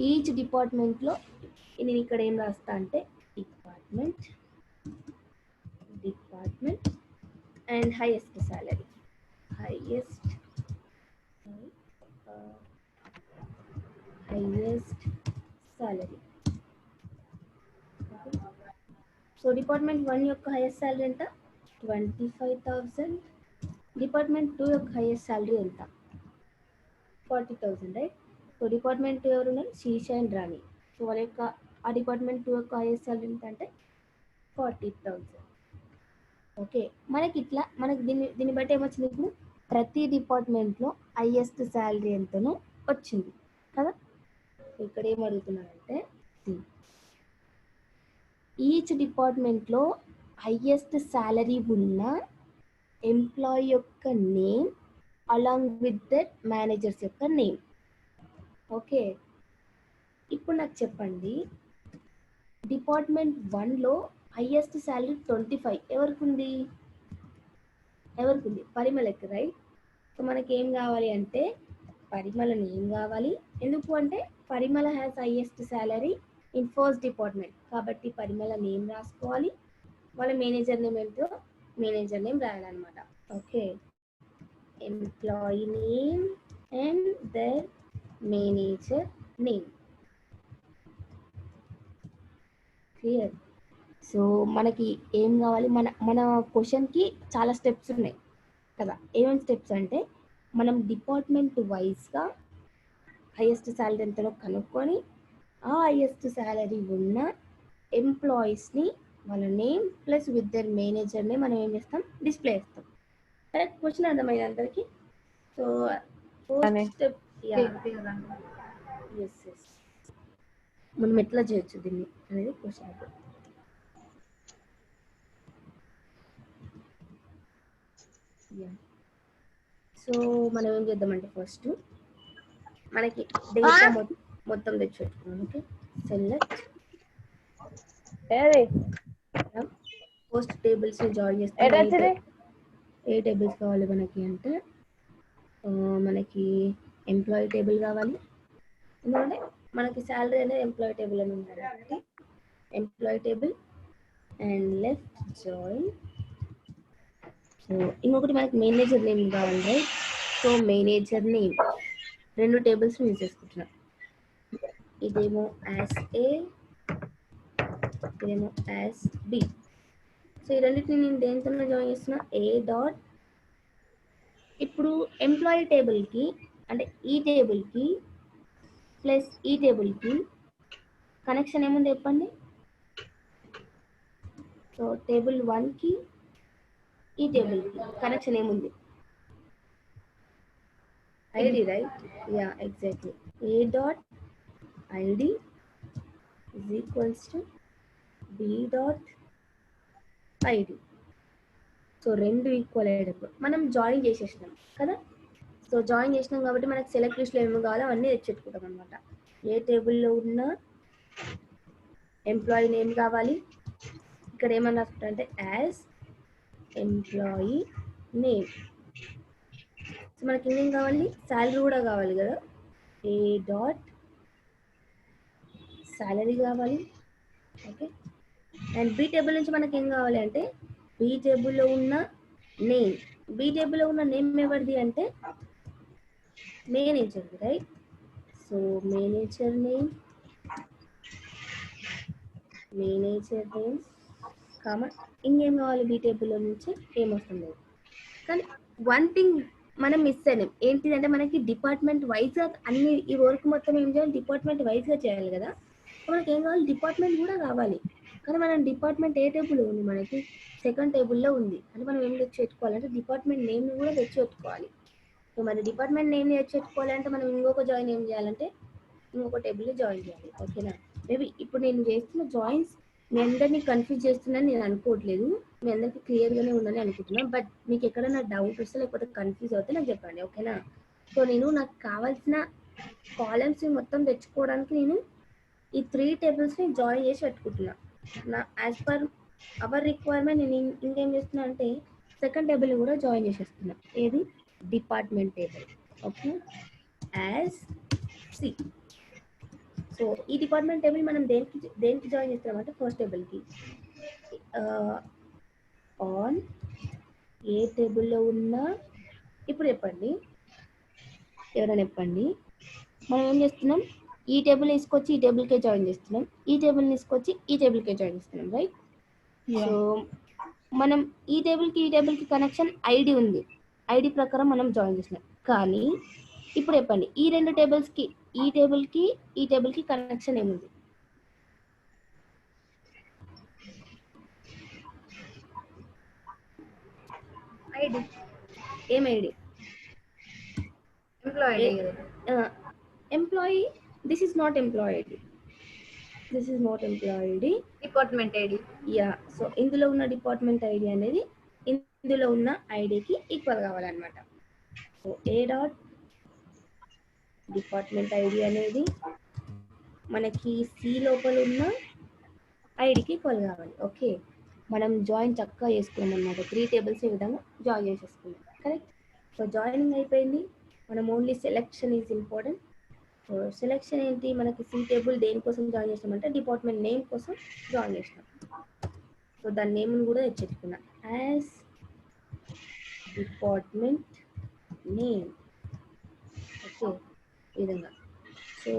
ఈచ్ డిపార్ట్మెంట్లో నేను ఇక్కడ ఏం రాస్తా అంటే department and highest salary so department 1 యొక్క హైయెస్ట్ సాలరీ ఎంత 25,000, డిపార్ట్మెంట్ 2 యొక్క హైయెస్ట్ సాలరీ ఎంత 40,000, రైట్. సో డిపార్ట్మెంట్ 2 ఎవరు ఉన్నారు, శిరీష అండ్ రాణి. సో వాళ్ళ యొక్క ఆ డిపార్ట్మెంట్ 2 యొక్క హైయెస్ట్ సాలరీ ఎంత అంటే 40,000. ఓకే, మనకి దీన్ని బట్టి ఏమొచ్చింది, ఇప్పుడు ప్రతి డిపార్ట్మెంట్లో హైయెస్ట్ సాలరీ ఎంతనో వచ్చింది కదా. ఇక్కడ ఏం అడుగుతున్నారంటే ఈచ్ డిపార్ట్మెంట్లో హైయెస్ట్ సాలరీ ఉన్న ఎంప్లాయీ యొక్క name along with that managers యొక్క నేమ్. ఓకే, ఇప్పుడు నాకు చెప్పండి, డిపార్ట్మెంట్ 1లో హైయెస్ట్ సాలరీ 25 ఎవరికి ఉంది, పరిమళకి, రైట్. సో మనకి ఏం కావాలి అంటే పరిమళ నేమ్ కావాలి. ఎందుకు అంటే Parimala has highest salary in first department, కాబట్టి పరిమళ నేమ్ రాసుకోవాలి. వాళ్ళ మేనేజర్ నేమ్ ఏంటో మేనేజర్ నేమ్ రాయాలన్నమాట. Okay, employee name and their manager name. Clear. So మనకి ఏం కావాలి, మన క్వశ్చన్కి చాలా స్టెప్స్ ఉన్నాయి కదా. ఏమేమి స్టెప్స్ అంటే మనం డిపార్ట్మెంట్ వైజ్గా హైయెస్ట్ సాలరీ ఎంతలో కనుక్కొని ఆ హైయెస్ట్ సాలరీ ఉన్న ఎంప్లాయీస్ని వాళ్ళ నేమ్ ప్లస్ విత్ దర్ మేనేజర్ని మనం ఏం చేస్తాం, డిస్ప్లే చేస్తాం. కరెక్ట్. క్వశ్చన్ అర్థమైంది అందరికి. సో ఫస్ట్ స్టెప్ మనం ఎట్లా చేయొచ్చు దీన్ని అనేది క్వశ్చన్. సో మనం ఏం చేద్దామంటే ఫస్ట్ మనకి డేటా మొత్తం తెచ్చుకుంటున్నాం. Okay, select first tables join చేస్తాం. ఏ టేబుల్స్ కావాలి మనకి అంటే మనకి ఎంప్లాయీ టేబుల్ కావాలి, ఎందుకంటే మనకి శాలరీ అనేది ఎంప్లాయీ టేబుల్ అని ఉంది కాబట్టి employee table and left join. So ఇంకొకటి మనకి మేనేజర్ నేమ్ కావాలి, right. So manager name 2 tables use చేసుకుంటున్నాం. ఇదేమో యాజ్ ఏ, ఇదేమో యాజ్ బి. సో ఈ రెండింటిని నేను దేంతో జాయిన్ చేస్తున్నా, ఏ డాట్. ఇప్పుడు ఎంప్లాయీ టేబుల్కి అంటే ఈ టేబుల్కి ప్లస్ ఈ టేబుల్కి కనెక్షన్ ఏముంది చెప్పండి. సో టేబుల్ 1కి ఈ టేబుల్కి కనెక్షన్ ఏముంది, ID, right. Yeah, exactly. A dot ID is equals to be dot ID. So 2 equal అయ్యేటప్పుడు మనం జాయిన్ చేసేసినాం కదా. సో జాయిన్ చేసినాం కాబట్టి మనకి సెలెక్ట్ లిస్ట్లో ఏమి కావాలో అవన్నీ తెచ్చెట్టుకుంటాం అనమాట. ఏ టేబుల్లో ఉన్న ఎంప్లాయీ నేమ్ కావాలి, ఇక్కడ ఏమన్నా అంటే యాజ్ ఎంప్లాయీ నేమ్. సో మనకి ఇంకేం కావాలి, శాలరీ కూడా కావాలి కదా. ఏ డాట్ శాలరీ కావాలి ఓకే. అండ్ బి టేబుల్ నుంచి మనకి ఏం కావాలి అంటే బి టేబుల్లో ఉన్న నేమ్, బి టేబుల్లో ఉన్న నేమ్ ఎవరిది అంటే manager, right? So manager name common ఇంకేం కావాలి బి టేబుల్లో నుంచి ఏమొస్తుంది. కానీ వన్ థింగ్ మనం మిస్ అయినాం ఏంటిదంటే మనకి డిపార్ట్మెంట్ వైజ్గా అన్ని ఈ వర్క్ మొత్తం ఏం చేయాలి, డిపార్ట్మెంట్ వైజ్గా చేయాలి కదా. మనకి ఏం కావాలి, డిపార్ట్మెంట్ కూడా కావాలి. కానీ మనం డిపార్ట్మెంట్ ఏ టేబుల్లో ఉంది, మనకి సెకండ్ టేబుల్లో ఉంది. అంటే మనం ఏం తెచ్చి పెట్టుకోవాలంటే డిపార్ట్మెంట్ నేమ్ని కూడా తెచ్చి పెట్టుకోవాలి. సో మరి డిపార్ట్మెంట్ నేమ్ని తెచ్చి పెట్టుకోవాలంటే మనం ఇంకొక జాయిన్ ఏం చేయాలంటే ఇంకొక టేబుల్లో జాయిన్ చేయాలి. ఓకేనా? మేబీ ఇప్పుడు నేను చేస్తున్న జాయిన్స్ మీ అందరినీ కన్ఫ్యూజ్ చేస్తుందని నేను అనుకోవట్లేదు, మీ అందరికీ క్లియర్గానే ఉందని అనుకుంటున్నాను. బట్ మీకు ఎక్కడైనా డౌట్ వస్తే లేకపోతే కన్ఫ్యూజ్ అవుతే నాకు చెప్పండి, ఓకేనా? సో నేను నాకు కావాల్సిన కాలమ్స్ మొత్తం తెచ్చుకోవడానికి నేను ఈ 3 టేబుల్స్ని జాయిన్ చేసి పెట్టుకుంటున్నా. నా యాజ్ పర్ అవర్ రిక్వైర్మెంట్ నేను ఇంకేం చేస్తున్నా అంటే సెకండ్ టేబుల్ని కూడా జాయిన్ చేసేస్తున్నా. ఏది? Department table. Okay, as C. So ఈ డిపార్ట్మెంట్ టేబుల్ మనం దేనికి జాయిన్ చేస్తామంటే ఫస్ట్ టేబుల్కి ఆన్ ఏ టేబుల్లో ఉన్నా. ఇప్పుడు చెప్పండి, ఎవరైనా చెప్పండి, మనం ఏం చేస్తున్నాం, ఈ టేబుల్ తీసుకొచ్చి ఈ టేబుల్కే జాయిన్ చేస్తున్నాం, ఈ టేబుల్ తీసుకొచ్చి ఈ టేబుల్కే జాయిన్ చేస్తున్నాం, రైట్? సో మనం ఈ టేబుల్కి కనెక్షన్ ఐడి ఉంది, ఐడి ప్రకారం మనం జాయిన్ చేసినాం. కానీ ఇప్పుడు చెప్పండి, ఈ రెండు టేబుల్స్కి ఈ టేబుల్కి కనెక్షన్ ఏముంది? ఐడి, ఏం ID? Employee ID. Employee. This is not employee ID, department ID. Yeah. So ఇందులో ఉన్న డిపార్ట్మెంట్ ఐడి అనేది ఇందులో ఉన్న ఐడికి ఈక్వల్ కావాలన్నమాట. So A dot department ID అనేది మనకి సి లోపల ఉన్న ఐడికి ఈక్వల్ కావాలి. ఓకే, మనం జాయిన్ చక్కగా చేసుకున్నాం అన్నమాట. 3 టేబుల్స్ ఈ విధంగా జాయిన్ చేసేసుకున్నాం, కరెక్ట్? సో జాయినింగ్ అయిపోయింది. మనం only selection is important. So selection ఏంటి, మనకి సి టేబుల్ దేనికోసం జాయిన్ చేసినామంటే డిపార్ట్మెంట్ నేమ్ కోసం జాయిన్ చేసినాం. సో దాని నేమ్ని కూడా తెచ్చేసుకున్నా, యాజ్ డిపార్ట్మెంట్ నేమ్. ఓకే, ఈ విధంగా. సో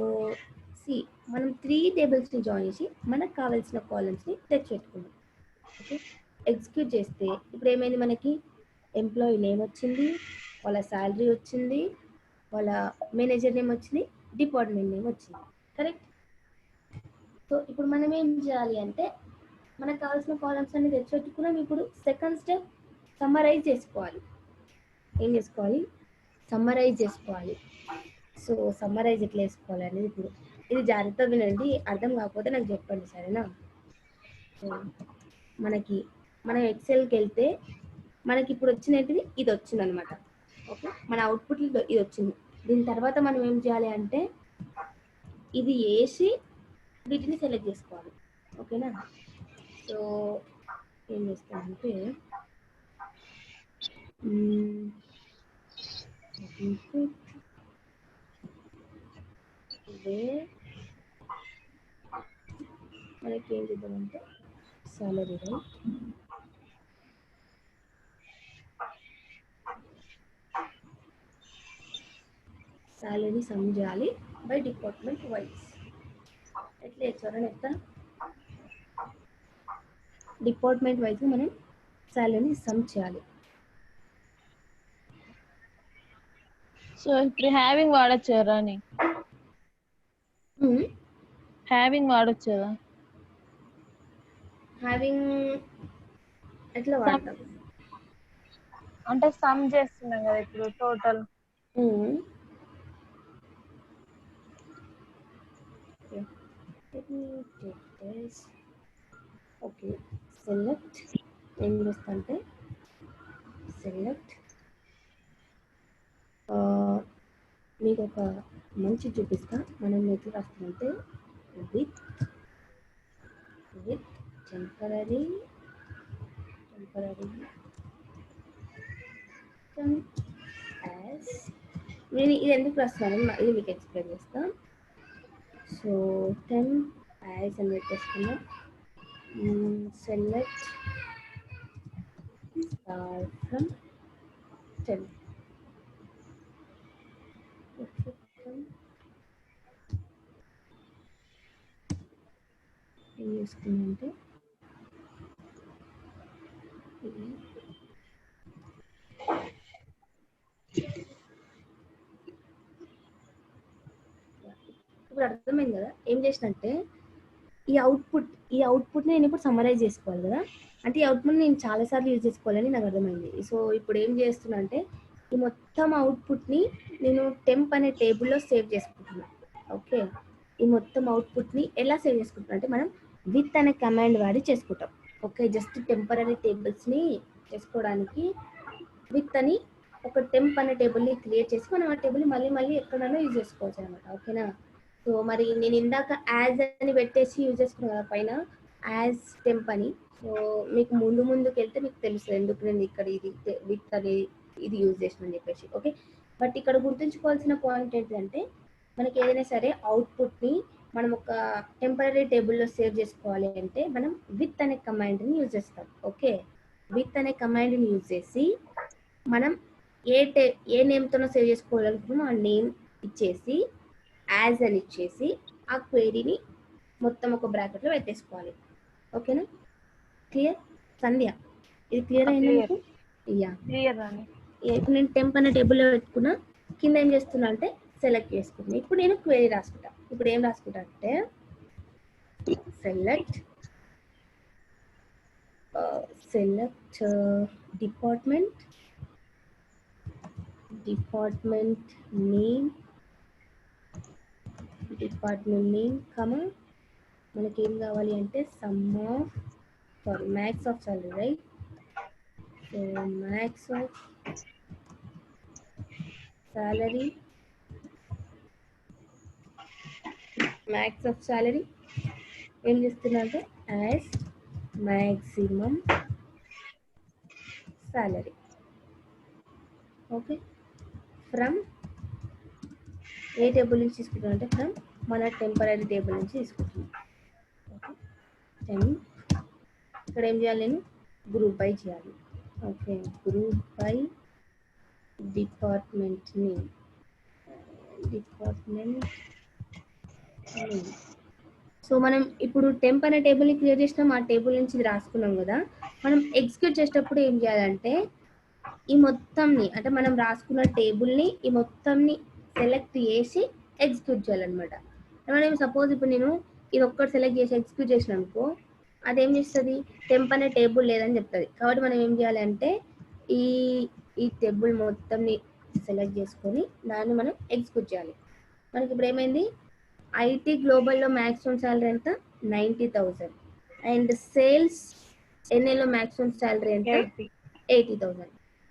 సి మనం 3 టేబుల్స్ని జాయిన్ చేసి మనకు కావాల్సిన కాలమ్స్ని తెచ్చిపెట్టుకున్నాం. ఓకే, ఎగ్జిక్యూట్ చేస్తే ఇప్పుడు ఏమైంది, మనకి ఎంప్లాయీ నేమ్ వచ్చింది, వాళ్ళ శాలరీ వచ్చింది, వాళ్ళ మేనేజర్ నేమ్ వచ్చింది, డిపార్ట్మెంట్ నేమ్ వచ్చింది, కరెక్ట్? సో ఇప్పుడు మనం ఏం చేయాలి అంటే మనకు కావాల్సిన కాలమ్స్ అన్ని తెచ్చిపెట్టుకున్నాం. ఇప్పుడు సెకండ్ స్టెప్ సమ్మరైజ్ చేసుకోవాలి. ఏం చేసుకోవాలి? సమ్మరైజ్ చేసుకోవాలి. సో సమ్మరైజ్ ఎట్లా వేసుకోవాలి అనేది ఇప్పుడు ఇది జాగ్రత్తగా వినండి, అర్థం కాకపోతే నాకు చెప్పండి, సరేనా? సో మనం ఎక్సెల్కి వెళ్తే మనకి ఇప్పుడు వచ్చినది ఇది వచ్చింది అనమాట. ఓకే, మన అవుట్పుట్ ఇది వచ్చింది. దీని తర్వాత మనం ఏం చేయాలి అంటే ఇది వేసి వీటిని సెలెక్ట్ చేసుకోవాలి, ఓకేనా? సో ఏం చేస్తామంటే మనకి ఏం చేద్దామంటే సాలరీ, రైట్? సాలరీ సమ్ చేయాలి బై డిపార్ట్మెంట్ వైజ్. ఎట్లా ఇచ్చారని చెప్తా, డిపార్ట్మెంట్ వైజ్ మనం సాలరీని సమ్ చేయాలి. సో ఇప్పుడు హ్యావింగ్ వాడచ్చు కదా అని, హ్యావింగ్ వాడచ్చు కదా? హ్యావింగ్ ఎట్లా వాడతాం అంటే సమ్ చేస్తున్నాం కదా ఇప్పుడు టోటల్. ఓకే, సెలెక్ట్ ఏం చేస్తా సెలెక్ట్ మీకు ఒక మంచి చూపిస్తా. మనం ఎట్లా రాస్తామంటే విత్ టెంపరరీ యాజ్. నేను ఇది ఎందుకు రాస్తున్నాను ఇది మీకు ఎక్స్ప్లెయిన్ చేస్తా. సో టెంప్ యాజ్ అని పెట్టేసుకున్నా. select star from 10. ఏం చేసుకుందంటే ఇది ఇప్పుడు అర్థమైంది కదా ఏం చేసినంటే ఈ అవుట్పుట్ నేను ఇప్పుడు సమ్మరైజ్ చేసుకోవాలి కదా అంటే ఈ అవుట్పుట్ నేను చాలాసార్లు యూజ్ చేసుకోవాలని నాకు అర్థమైంది సో ఇప్పుడు ఏం చేస్తున్నా అంటే ఈ మొత్తం అవుట్పుట్ని నేను టెంప్ అనే టేబుల్లో సేవ్ చేసుకుంటున్నా ఓకే ఈ మొత్తం అవుట్పుట్ని ఎలా సేవ్ చేసుకుంటున్నా అంటే మనం విత్ అనే కమాండ్ వాడి చేసుకుంటాం ఓకే జస్ట్ టెంపరీ టేబుల్స్ని చేసుకోవడానికి విత్ అని ఒక టెంప్ అనే టేబుల్ని క్రియేట్ చేసి మనం ఆ టేబుల్ని మళ్ళీ ఎక్కడైనా యూజ్ చేసుకోవచ్చు అనమాట ఓకేనా సో మరి నేను ఇందాక యాజ్ అని పెట్టేసి యూజ్ చేసుకున్నాను కదా పైన యాజ్ టెంప్ అని సో మీకు ముందుకు వెళ్తే మీకు తెలుస్తుంది ఎందుకు నేను ఇక్కడ ఇది విత్ అని ఇది యూజ్ చేసిన అని చెప్పేసి ఓకే బట్ ఇక్కడ గుర్తుంచుకోవాల్సిన పాయింట్ ఏంటంటే మనకి ఏదైనా సరే అవుట్పుట్ని మనం ఒక టెంపరీ టేబుల్లో సేవ్ చేసుకోవాలి అంటే మనం విత్ అనే కమాండ్ని యూజ్ చేస్తాం ఓకే విత్ అనే కమాండ్ని యూజ్ చేసి మనం ఏ నేమ్తోనో సేవ్ చేసుకోవాలనుకున్నామో ఆ నేమ్ ఇచ్చేసి యాజ్ అని ఇచ్చేసి ఆ క్వెరీని మొత్తం ఒక బ్రాకెట్లో పెట్టేసుకోవాలి ఓకేనా క్లియర్ సంధ్య ఇది క్లియర్ అయిందా మీకు యా క్లియర్ అని ఇప్పుడు నేను టెంప్ అనే టేబుల్లో పెట్టుకున్నా కింద ఏం చేస్తున్నా అంటే సెలెక్ట్ చేసుకున్నాను ఇప్పుడు నేను క్వెరీ రాసుకుంటా ఇప్పుడు ఏం రాసుకుంటా అంటే సెలెక్ట్ డిపార్ట్మెంట్ నేమ్ కమా మనకి ఏం కావాలి అంటే some of sorry max of salary right so max of salary ఏం చేస్తున్నా అంటే as maximum salary okay from A table నుంచి తీసుకుంటున్నాం అంటే ఫ్రమ్ మన టెంపరీ టేబుల్ నుంచి తీసుకుంటున్నాం ఓకే ఇక్కడ ఏం చేయాలి నేను గ్రూప్ బై చేయాలి okay group by department name so మనం ఇప్పుడు టెంప్ అనే టేబుల్ని క్రియేట్ చేసినాం ఆ టేబుల్ నుంచి ఇది రాసుకున్నాం కదా మనం ఎగ్జిక్యూట్ చేసేటప్పుడు ఏం చేయాలంటే ఈ మొత్తంని అంటే మనం రాసుకున్న టేబుల్ని ఈ మొత్తంని సెలెక్ట్ చేసి ఎగ్జిక్యూట్ చేయాలన్నమాట మనం సపోజ్ ఇప్పుడు నేను ఇది ఒక్కటి సెలెక్ట్ చేసి ఎగ్జిక్యూట్ చేసిన అనుకో అదేం చేస్తుంది టెంప్ అనే టేబుల్ లేదని చెప్తుంది కాబట్టి మనం ఏం చేయాలి అంటే ఈ టేబుల్ మొత్తంని సెలెక్ట్ చేసుకొని దాన్ని మనం ఎగ్జిక్యూట్ చేయాలి మనకి ఇప్పుడు ఏమైంది ఐటీ గ్లోబల్లో మ్యాక్సిమం సాలరీ ఎంత 90,000 అండ్ సేల్స్ ఎన్ఏలో మ్యాక్సిమం సాలరీ ఎంత 80,000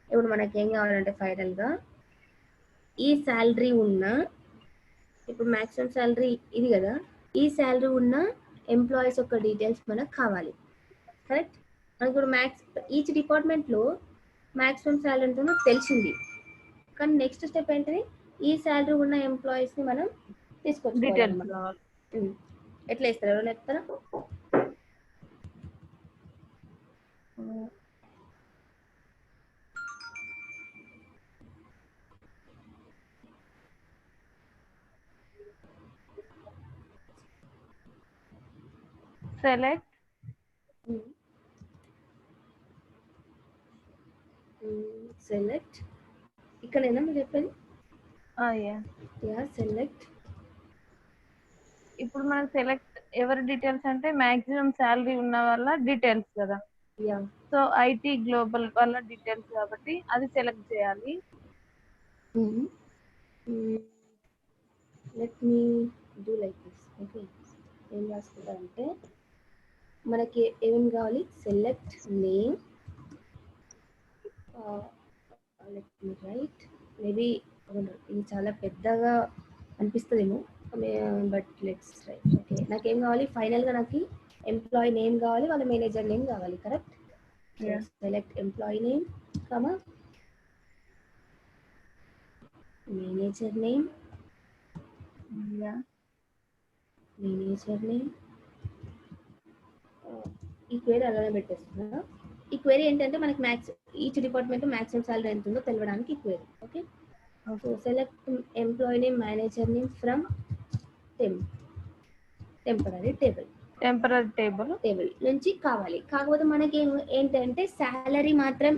ఇప్పుడు మనకి ఏం కావాలంటే ఫైనల్గా ఈ శాలరీ ఉన్న ఇప్పుడు మ్యాక్సిమం శాలరీ ఇది కదా ఈ శాలరీ ఉన్న ఎంప్లాయీస్ యొక్క డీటెయిల్స్ మనకు కావాలి కరెక్ట్ మనకి ఇప్పుడు ఈచ్ డిపార్ట్మెంట్లో మ్యాక్సిమం శాలరీ ఎంతో తెలిసింది కానీ నెక్స్ట్ స్టెప్ ఏంటంటే ఈ శాలరీ ఉన్న ఎంప్లాయీస్ని మనం తీసుకోవాలి ఎట్లా ఇస్తారు ఎవరైనా చెప్తారా సెలెక్ట్ ఇక్కడేనా మీరు చెప్పేది సెలెక్ట్ ఇప్పుడు మనం సెలెక్ట్ ఎవరి డీటెయిల్స్ అంటే మాక్సిమం శాలరీ ఉన్న వాళ్ళ డీటెయిల్స్ కదా సో ఐటీ గ్లోబల్ వాళ్ళ డీటెయిల్స్ కాబట్టి అది సెలెక్ట్ చేయాలి let me do like this okay ఏం రాసుకుంటా అంటే మనకి ఏమేమి కావాలి select name let me right maybe ఇది చాలా పెద్దగా అనిపిస్తుందేమో బట్ లెట్స్ రైట్ ఓకే నాకేం కావాలి ఫైనల్గా నాకు ఎంప్లాయీ నేమ్ కావాలి వాళ్ళ మేనేజర్ నేమ్ కావాలి కరెక్ట్ సెలెక్ట్ ఎంప్లాయీ నేమ్ కమా మేనేజర్ నేమ్ ఈ క్వైరీ అలానే పెట్టేస్తున్నా. ఈ క్వైరీ ఏంటంటే మనకి ఈచ్ డిపార్ట్మెంట్ మ్యాక్సిమం సాలరీ ఎంత ఉందో తెలవడానికి ఈ query. Okay, so select employee name, manager name from temporary table నుంచి కావాలి. కాకపోతే మనకి ఏంటంటే శాలరీ మాత్రం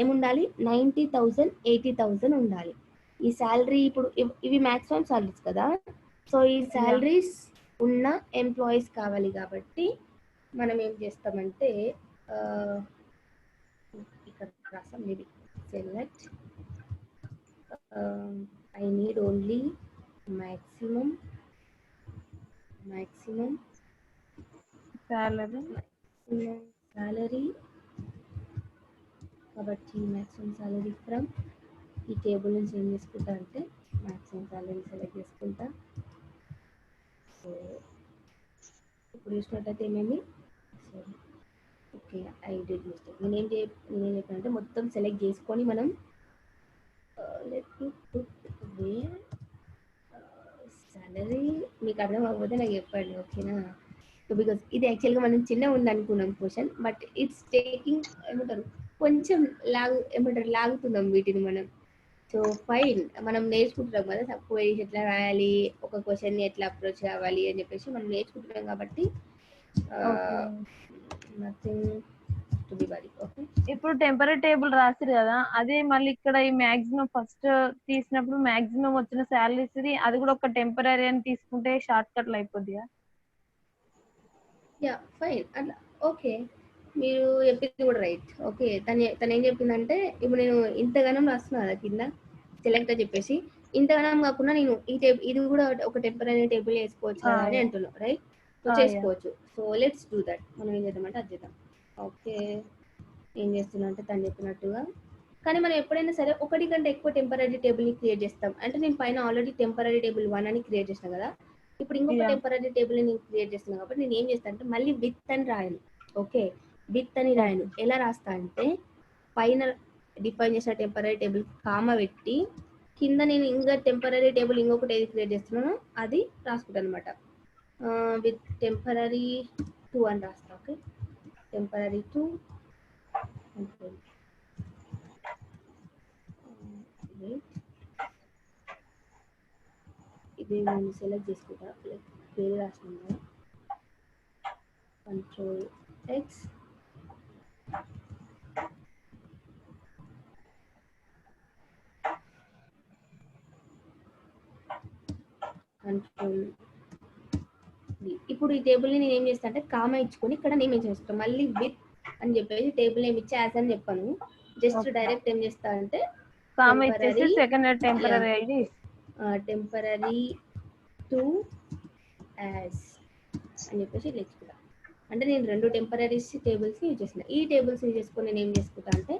ఏముండాలి, 90,000 80,000 ఉండాలి. ఈ శాలరీ ఇప్పుడు ఇవి మాక్సిమం సాలరీస్ కదా, సో ఈ శాలరీస్ ఉన్న ఎంప్లాయీస్ కావాలి కాబట్టి మనం ఏం చేస్తామంటే ఇక్కడ రాసాం maybe select I need only maximum salary కాబట్టి maximum salary ఫ్రమ్ ఈ టేబుల్ నుంచి ఏం చేసుకుంటా అంటే maximum salary సెలెక్ట్ చేసుకుంటా. సో ఇప్పుడు చూసినట్టయితే ఏమేమి, ఓకే ఐ డిడ్ మిస్టేక్. నేనేం చెప్పానంటే మొత్తం సెలెక్ట్ చేసుకొని మనం లెట్ మీ పుట్ సాలరీ మీకు అర్థం అవ్వకపోతే నాకు చెప్పండి, ఓకేనా? సో బికాస్ ఇది యాక్చువల్గా మనం చిన్నగా ఉంది అనుకున్నాం క్వశ్చన్, బట్ ఇట్స్ టేకింగ్ కొంచెం లాగుతున్నాం వీటిని మనం. సో ఫైన్, మనం నేర్చుకుంటున్నాం కదా క్వైరీస్ ఎట్లా రాయాలి, ఒక క్వశ్చన్ని ఎట్లా అప్రోచ్ కావాలి అని చెప్పేసి మనం నేర్చుకుంటున్నాం కాబట్టి nothing to be worry. Okay, ఇప్పుడు టెంపరీ టేబుల్ రాసిరు కదా, అదే మళ్ళీ ఇక్కడ ఈ మాక్సిమం ఫస్ట్ తీసినప్పుడు మాక్సిమం వచ్చిన శాలరీస్ అది కూడా ఒక టెంపరీ అని తీసుకుంటే షార్ట్ కట్లు అయిపోద్దిగా. యా ఫైన్ అట్లా. ఓకే, మీరు చెప్పింది కూడా రైట్. ఓకే, తను ఏం చెప్పిందంటే ఇప్పుడు నేను ఇంతగానం రాస్తున్నా కదా కింద సెలెక్ట్ అని చెప్పేసి, ఇంతగానం కాకుండా నేను ఇది కూడా ఒక టెంపరీ టేబుల్ వేసుకోవచ్చు కదా అని అంటున్నాను, రైట్? సో చేసుకోవచ్చు. So let's do that. మనం ఏం చేద్దామంటే అది చేద్దాం. ఓకే, ఏం చేస్తున్నా అంటే తను చెప్పినట్టుగా, కానీ మనం ఎప్పుడైనా సరే ఒకటి కంటే ఎక్కువ టెంపరీ టేబుల్ని క్రియేట్ చేస్తాం. అంటే నేను పైన ఆల్రెడీ టెంపరీ టేబుల్ 1 అని క్రియేట్ చేసిన కదా, ఇప్పుడు ఇంకొక టెంపరీ టేబుల్ నేను క్రియేట్ చేస్తున్నాను కాబట్టి నేను ఏం చేస్తాను అంటే మళ్ళీ విత్ అని రాయను. ఓకే, విత్ అని రాయను. ఎలా రాస్తా అంటే పైన డిఫైన్ చేసిన టెంపరీ టేబుల్ కామ పెట్టి కింద నేను ఇంకా టెంపరీ టేబుల్ ఇంకొకటి ఏది క్రియేట్ చేస్తున్నానో అది రాసుకుంటాను అనమాట. విత్ టెంపరీ 2 అని రాస్తా. ఓకే, టెంపరీ 2 ఇది నేను సెలెక్ట్ చేసుకుంటా. పేరు రాసుకుంటా, Ctrl X, Ctrl V. ఇప్పుడు ఈ టేబుల్ ని నేను ఏం చేస్తా అంటే కామా ఇచ్చుకొని ఇక్కడ నేమ్ ఏం చేస్తాను, మళ్ళీ విత్ అని చెప్పేసి టేబుల్ నేమ్ ఇచ్చి యాజ్ అని చెప్పాను. జస్ట్ డైరెక్ట్ ఏం చేస్తా అంటే టెంపరీ 2 యాజ్ అని చెప్పేసి ఇట్లా ఇచ్చుకుంటా. అంటే నేను 2 టెంపరీస్ టేబుల్స్ యూజ్ చేసిన. ఈ టేబుల్స్ యూజ్ చేసుకొని నేను ఏం చేసుకుంటా అంటే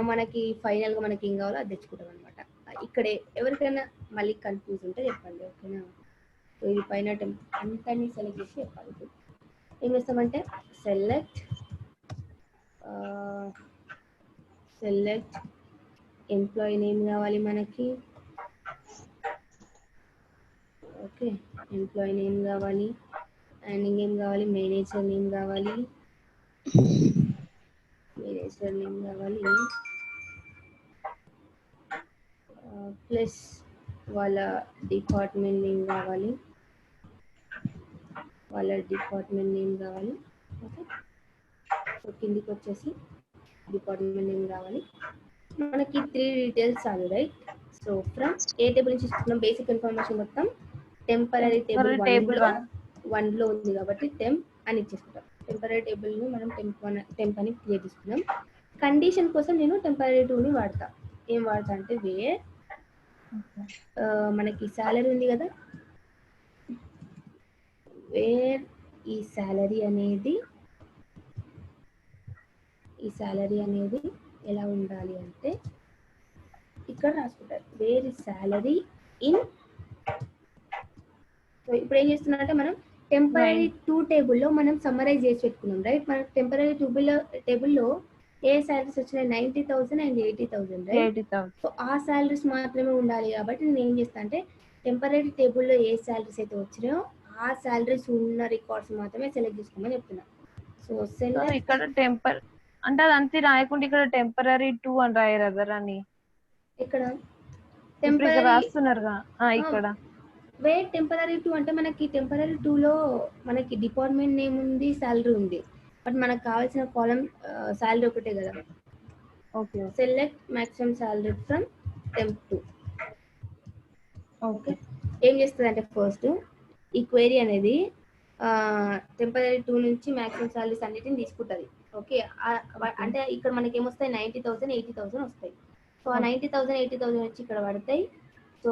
మనకి ఫైనల్ గా మనకి ఏం కావాలో అది తెచ్చుకుంటాం అనమాట. ఇక్కడే ఎవరికైనా మళ్ళీ కన్ఫ్యూజ్ ఉంటే చెప్పండి, ఓకేనా? సో ఇది పైన అంతని సెలెక్ట్ చేసి చెప్పాలి. ఏం చేస్తామంటే సెలెక్ట్ ఎంప్లాయీ నేమ్ కావాలి మనకి. ఓకే, ఎంప్లాయీ నేమ్ కావాలి అండ్ ఇంకేం కావాలి, మేనేజర్ నేమ్ కావాలి ప్లస్ వాళ్ళ డిపార్ట్మెంట్ నేమ్ కావాలి. ఓకే, సో కిందికి వచ్చేసి డిపార్ట్మెంట్ నేమ్ కావాలి మనకి. 3 డీటెయిల్స్ చాలు, right? So from A table నుంచి తీసుకున్నాం, బేసిక్ ఇన్ఫర్మేషన్ మొత్తం టెంపరీ టేబుల్ 1 లో ఉంది కాబట్టి టెంప్ అని ఇచ్చేసుకుంటాం. టెంపరీ టేబుల్ ని మనం టెంప్ అని క్రియేట్ చేసుకున్నాం. కండిషన్ కోసం నేను టెంపరీ 2 ని వాడతా. ఏం వాడతా అంటే వేర్ మనకి సాలరీ ఉంది కదా, వేర్ ఈ సాలరీ అనేది ఎలా ఉండాలి అంటే ఇక్కడ రాసుకుంటారు వేర్ ఈ సాలరీ ఇన్. సో ఇప్పుడు ఏం చేస్తున్నా అంటే మనం టెంపరీ 2 టేబుల్లో మనం సమ్మరైజ్ చేసి పెట్టుకున్నాం, రైట్? మన టెంపరీ టేబుల్లో ఏ సాలరీస్ వచ్చినాయి, 90,000 అండ్ 80,000, రైట్? సో ఆ సాలరీస్ మాత్రమే ఉండాలి కాబట్టి నేను ఏం చేస్తాను అంటే టెంపరీ టేబుల్లో ఏ సాలరీస్ అయితే వచ్చినాయో ఆ సాలరీస్ ఉన్న రికార్డ్స్ మాత్రమే సెలెక్ట్ చేసుకోమని చెప్తున్నా. సో సో సో సెలెక్ట్ ఇక్కడ అంటే అది అంతే రాయకుండా ఇక్కడ టెంపరరీ 2 అని రాయరు అని ఇక్కడ ఇప్పుడు ఇక్కడ టెంపరరీ రాస్తున్నారుగా ఇక్కడ టెంపరరీ 2 అంటే మనకి టెంపరరీ 2లో మనకి డిపార్ట్మెంట్ నేమ్ ఉంది, శాలరీ ఉంది. బట్ మనకు కావాల్సిన కాలం శాలరీ ఒకటే కదా. Okay select maximum salary from temp 2. Okay ఏం చేస్తుంది అంటే ఫస్ట్ ఈ క్వైరీ అనేది టెంపరరీ 2 నుంచి మాక్సిమం శాలరీస్ అన్నిటిని తీసుకుంటుంది. ఓకే, అంటే ఇక్కడ మనకి ఏమొస్తాయి 90,000 80,000 వస్తాయి. సో ఆ 90,000 80,000 వచ్చి ఇక్కడ పడతాయి. సో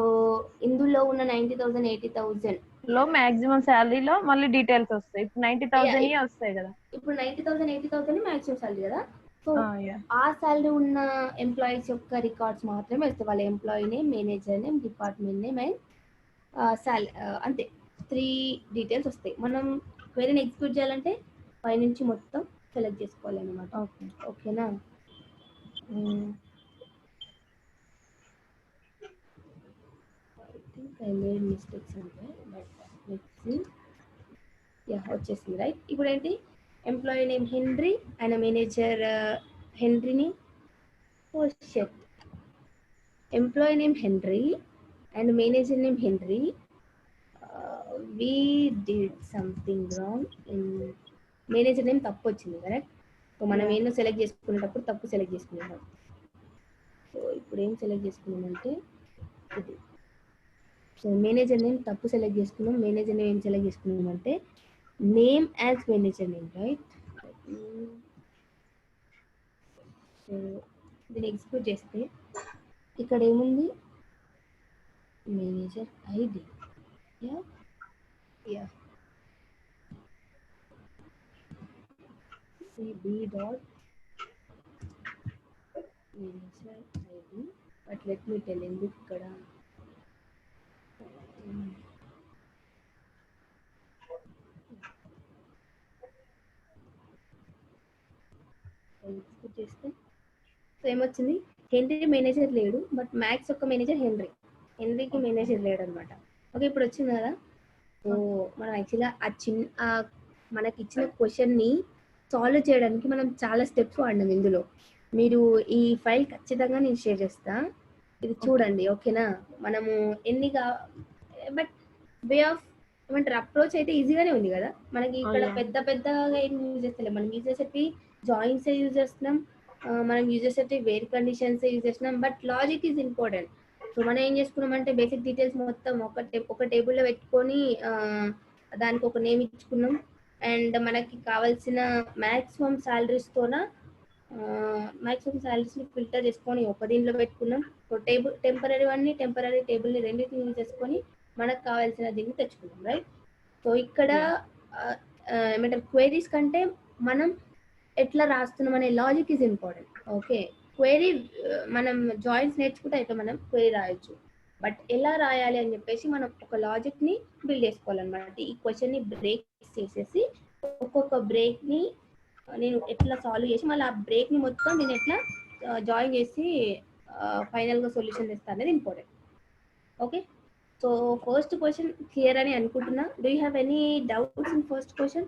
ఇందులో ఉన్న 90,000 80,000 లో మాక్సిమం శాలరీలో మళ్ళీ డీటెయిల్స్ వస్తాయి. ఇప్పుడు 90,000 వస్తాయి కదా. ఇప్పుడు 90,000 80,000 మాక్సిమం శాలరీ కదా. So yeah. ఆ శాలరీ ఉన్న ఎంప్లాయీస్ యొక్క రికార్డ్స్ మాత్రమే వస్తాయి. వాళ్ళ employee name, manager name, department name and అంతే 3 డీటెయిల్స్ వస్తాయి. మనం క్వెరీని ఎగ్జిక్యూట్ చేయాలంటే పైనుంచి మొత్తం సెలెక్ట్ చేసుకోవాలన్నమాట. ఓకేనా? I made mistakes somewhere, but let's see. Yeah, వచ్చేసింది రైట్. ఇప్పుడు ఏంటి, employee name Henry and manager హెన్రీని. Oh shit, employee name Henry and manager name Henry. We did something wrong in manager name తప్పు వచ్చింది కరెక్ట్. సో మనం ఏంటో సెలెక్ట్ చేసుకునేటప్పుడు తప్పు సెలెక్ట్ చేసుకున్నాం. సో ఇప్పుడు ఏం సెలెక్ట్ చేసుకున్నామంటే ఇది. సో మేనేజర్ నేమ్ తప్పు సెలెక్ట్ చేసుకున్నాం. మేనేజర్ నేమ్ ఏం సెలెక్ట్ చేసుకున్నామంటే name as manager name right. So దీన్ని ఎగ్జిక్యూట్ చేస్తే ఇక్కడ ఏముంది, manager ID. cb dot manager id. But let me tell you ఇక్కడ చేస్తే సో ఏమొచ్చింది, హెన్రీ మేనేజర్ లేడు బట్ మ్యాక్స్ యొక్క మేనేజర్ హెన్రీకి మేనేజర్ లేడు అనమాట. ఓకే, ఇప్పుడు వచ్చింది కదా. సో మనం యాక్చువల్గా మనకి ఇచ్చిన క్వశ్చన్ని సాల్వ్ చేయడానికి మనం చాలా స్టెప్స్ వాడినాం ఇందులో. మీరు ఈ ఫైల్ ఖచ్చితంగా నేను షేర్ చేస్తా, ఇది చూడండి. ఓకేనా? మనము బట్ వే ఆఫ్ ఏమంటారు అప్రోచ్ అయితే ఈజీగానే ఉంది కదా. మనకి ఇక్కడ పెద్దగా ఏం యూజ్ చేస్తలేం. మనం యూజ్ చేసేవి జాయిన్స్ యూజ్ చేస్తున్నాం, మనం యూజ్ చేసేవి వేర్ కండిషన్స్ యూజ్ చేస్తున్నాం. But logic is important. So మనం ఏం చేసుకున్నామంటే బేసిక్ డీటెయిల్స్ మొత్తం ఒక టేబుల్లో పెట్టుకొని దానికి ఒక నేమ్ ఇచ్చుకున్నాం. అండ్ మనకి కావాల్సిన మ్యాక్సిమం శాలరీస్తోన మ్యాక్సిమం శాలరీస్ని ఫిల్టర్ చేసుకొని ఒక దీంట్లో పెట్టుకున్నాం. సో టెంపరరీ టేబుల్ని రెండింటిని యూజ్ చేసుకొని మనకు కావాల్సిన దీన్ని తెచ్చుకున్నాం రైట్. సో ఇక్కడ ఏమంటారు క్వైరీస్ కంటే మనం ఎట్లా రాస్తున్నాం అనే logic is important. Okay, query మనం జాయిన్స్ నేర్చుకుంటే అయితే మనం క్వైరీ రాయొచ్చు. బట్ ఎలా రాయాలి అని చెప్పేసి మనం ఒక లాజిక్ని బిల్డ్ చేసుకోవాలన్నమాట. ఈ క్వశ్చన్ని బ్రేక్ చేసేసి ఒక్కొక్క బ్రేక్ని నేను ఎట్లా సాల్వ్ చేసి మళ్ళీ ఆ బ్రేక్ని మొత్తం నేను ఎట్లా జాయిన్ చేసి ఫైనల్గా సొల్యూషన్ తెస్తాను అనేది important. Okay, so first question clear అని అనుకుంటున్నా. Do you have any doubts in first question?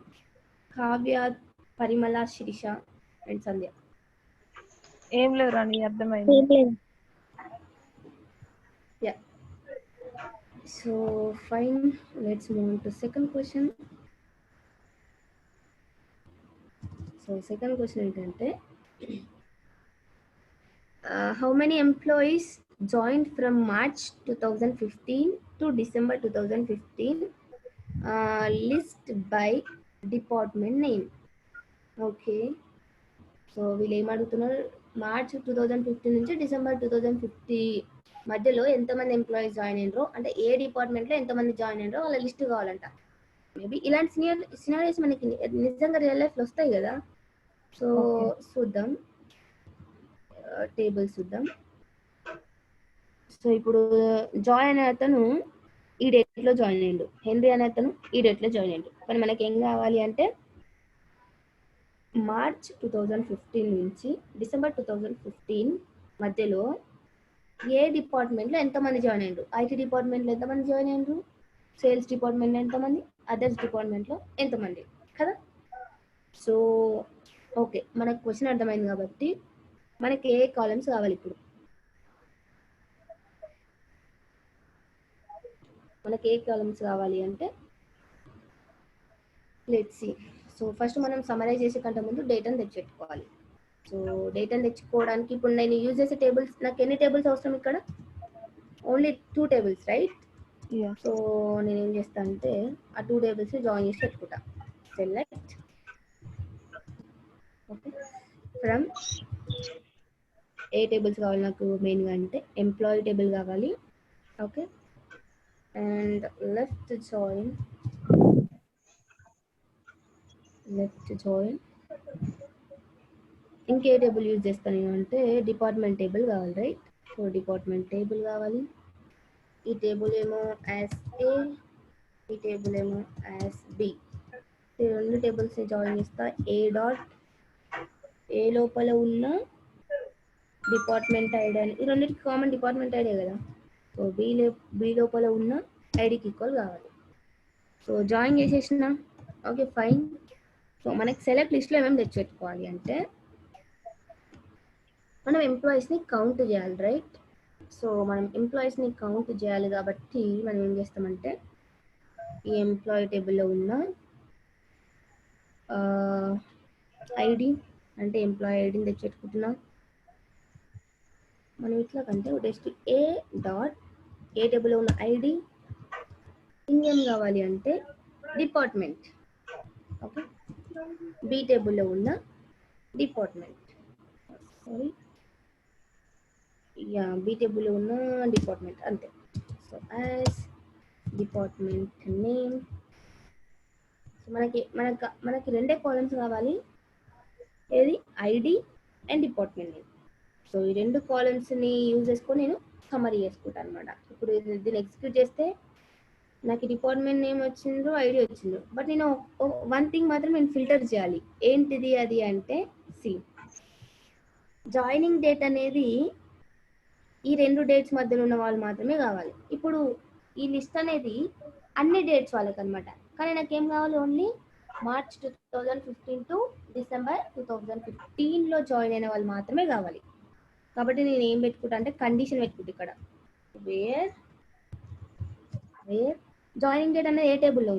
Kavya, Parimala, Sirisha and Sandhya. ఏం లేదు రాణి, అర్థమైంది. Yeah, so fine, let's move to second question. So second question ఏంటంటే how many employees joined from March 2015 to December 2015, list by department name. Okay, so వీళ్ళు ఏమడుగుతున్నారు, మార్చ్ 2015 నుంచి డిసెంబర్ 2050 మధ్యలో ఎంతమంది ఎంప్లాయీస్ జాయిన్ అయినరో, అంటే ఏ డిపార్ట్మెంట్లో ఎంతమంది జాయిన్ అయినరో వాళ్ళ లిస్ట్ కావాలంట. మేబీ ఇలాంటి సినారియోస్ మనకి నిజంగా రియల్ లైఫ్లో వస్తాయి కదా. సో చూద్దాం, టేబుల్ చూద్దాం. సో ఇప్పుడు జాయిన్ అనే అతను ఈ డేట్లో జాయిన్ అయ్యిండు, హెన్రీ అనే అతను ఈ డేట్లో జాయిన్ అయ్యిండు. కానీ మనకి ఏం కావాలి అంటే మార్చ్ 2015 నుంచి డిసెంబర్ 2015 మధ్యలో ఏ డిపార్ట్మెంట్లో ఎంతమంది జాయిన్ అయ్యిండ్రు, ఐటీ డిపార్ట్మెంట్లో ఎంతమంది జాయిన్ అయ్యిండ్రు, సేల్స్ డిపార్ట్మెంట్లో ఎంతమంది, అదర్స్ డిపార్ట్మెంట్లో ఎంతమంది కదా. సో ఓకే, మనకు క్వశ్చన్ అర్థమైంది కాబట్టి మనకి ఏ కాలమ్స్ కావాలి ఇప్పుడు? మనకి ఏ కాలమ్స్ కావాలి అంటే లెట్స్ సీ. సో ఫస్ట్ మనం సమరైజ్ చేసే కంటే ముందు డేటాను తెచ్చుకోవాలి. సో డేటాను తెచ్చుకోవడానికి ఇప్పుడు నేను యూజ్ చేసే టేబుల్స్, నాకు ఎన్ని టేబుల్స్ అవసరం ఇక్కడ? Only 2 tables, right? సో నేను ఏం చేస్తా అంటే ఆ 2 టేబుల్స్ జాయిన్ చేసి పెట్టుకుంటా. Select okay from A tables కావాలి నాకు మెయిన్గా అంటే ఎంప్లాయీ టేబుల్ కావాలి. ఓకే, అండ్ లెఫ్ట్ జాయిన్ ఇంకే టేబుల్ యూజ్ చేస్తాను నేను అంటే డిపార్ట్మెంట్ టేబుల్ కావాలి, రైట్? సో డిపార్ట్మెంట్ టేబుల్ కావాలి. ఈ టేబుల్ ఏమో యాజ్ ఏ, ఈ టేబుల్ ఏమో యాజ్ బి. ఈ రెండు టేబుల్స్ని జాయిన్ చేస్తా. ఏ లోపల ఉన్న డిపార్ట్మెంట్ ఐడి అని, ఈ రెండింటికి కామన్ డిపార్ట్మెంట్ ఐడి కదా. సో బి లోపల ఉన్న ఐడికి ఈక్వల్ కావాలి. సో జాయిన్ చేసేసిన. Okay fine. సో మనకి సెలెక్ట్ లిస్ట్లో ఏమేమి తెచ్చుకోవాలి అంటే మనం ఎంప్లాయీస్ని కౌంట్ చేయాలి, రైట్? సో మనం ఎంప్లాయీస్ని కౌంట్ చేయాలి కాబట్టి మనం ఏం చేస్తామంటే ఈ ఎంప్లాయీ టేబుల్లో ఉన్న ఐడి అంటే ఎంప్లాయీ ఐడిని తెచ్చుకుంటున్నాం. మనం ఇట్లా కంటే జస్ట్ ఏ టేబుల్లో ఉన్న ఐడి, ఇంకేం కావాలి అంటే డిపార్ట్మెంట్. ఓకే, బి టేబుల్లో ఉన్న డిపార్ట్మెంట్, సారీ బి టేబుల్లో ఉన్న డిపార్ట్మెంట్ అంతే. So as department name. మనకి రెండే కాలమ్స్ కావాలి, ఏది ID and department name. So ఈ రెండు కాలమ్స్ని యూజ్ చేసుకొని నేను సమ్మరీ చేసుకుంటాను అనమాట. ఇప్పుడు దీన్ని ఎగ్జిక్యూట్ చేస్తే నాకు డిపార్ట్మెంట్ నేమ్ వచ్చిందో ఐడి వచ్చిందో, బట్ నేను వన్ థింగ్ మాత్రం నేను ఫిల్టర్ చేయాలి. ఏంటిది అది అంటే సి జాయినింగ్ డేట్ అనేది ఈ రెండు డేట్స్ మధ్యలో ఉన్న వాళ్ళు మాత్రమే కావాలి. ఇప్పుడు ఈ లిస్ట్ అనేది అన్ని డేట్స్ వాళ్ళకి అనమాట, కానీ నాకేం కావాలి? ఓన్లీ మార్చ్ 2015 టు డిసెంబర్ 2015లో జాయిన్ అయిన వాళ్ళు మాత్రమే కావాలి. కాబట్టి నేను ఏం పెట్టుకుంటా అంటే కండిషన్ పెట్టుకుంటా ఇక్కడ, వేర్ జాయినింగ్ డేట్ అనేది ఏ టేబుల్లో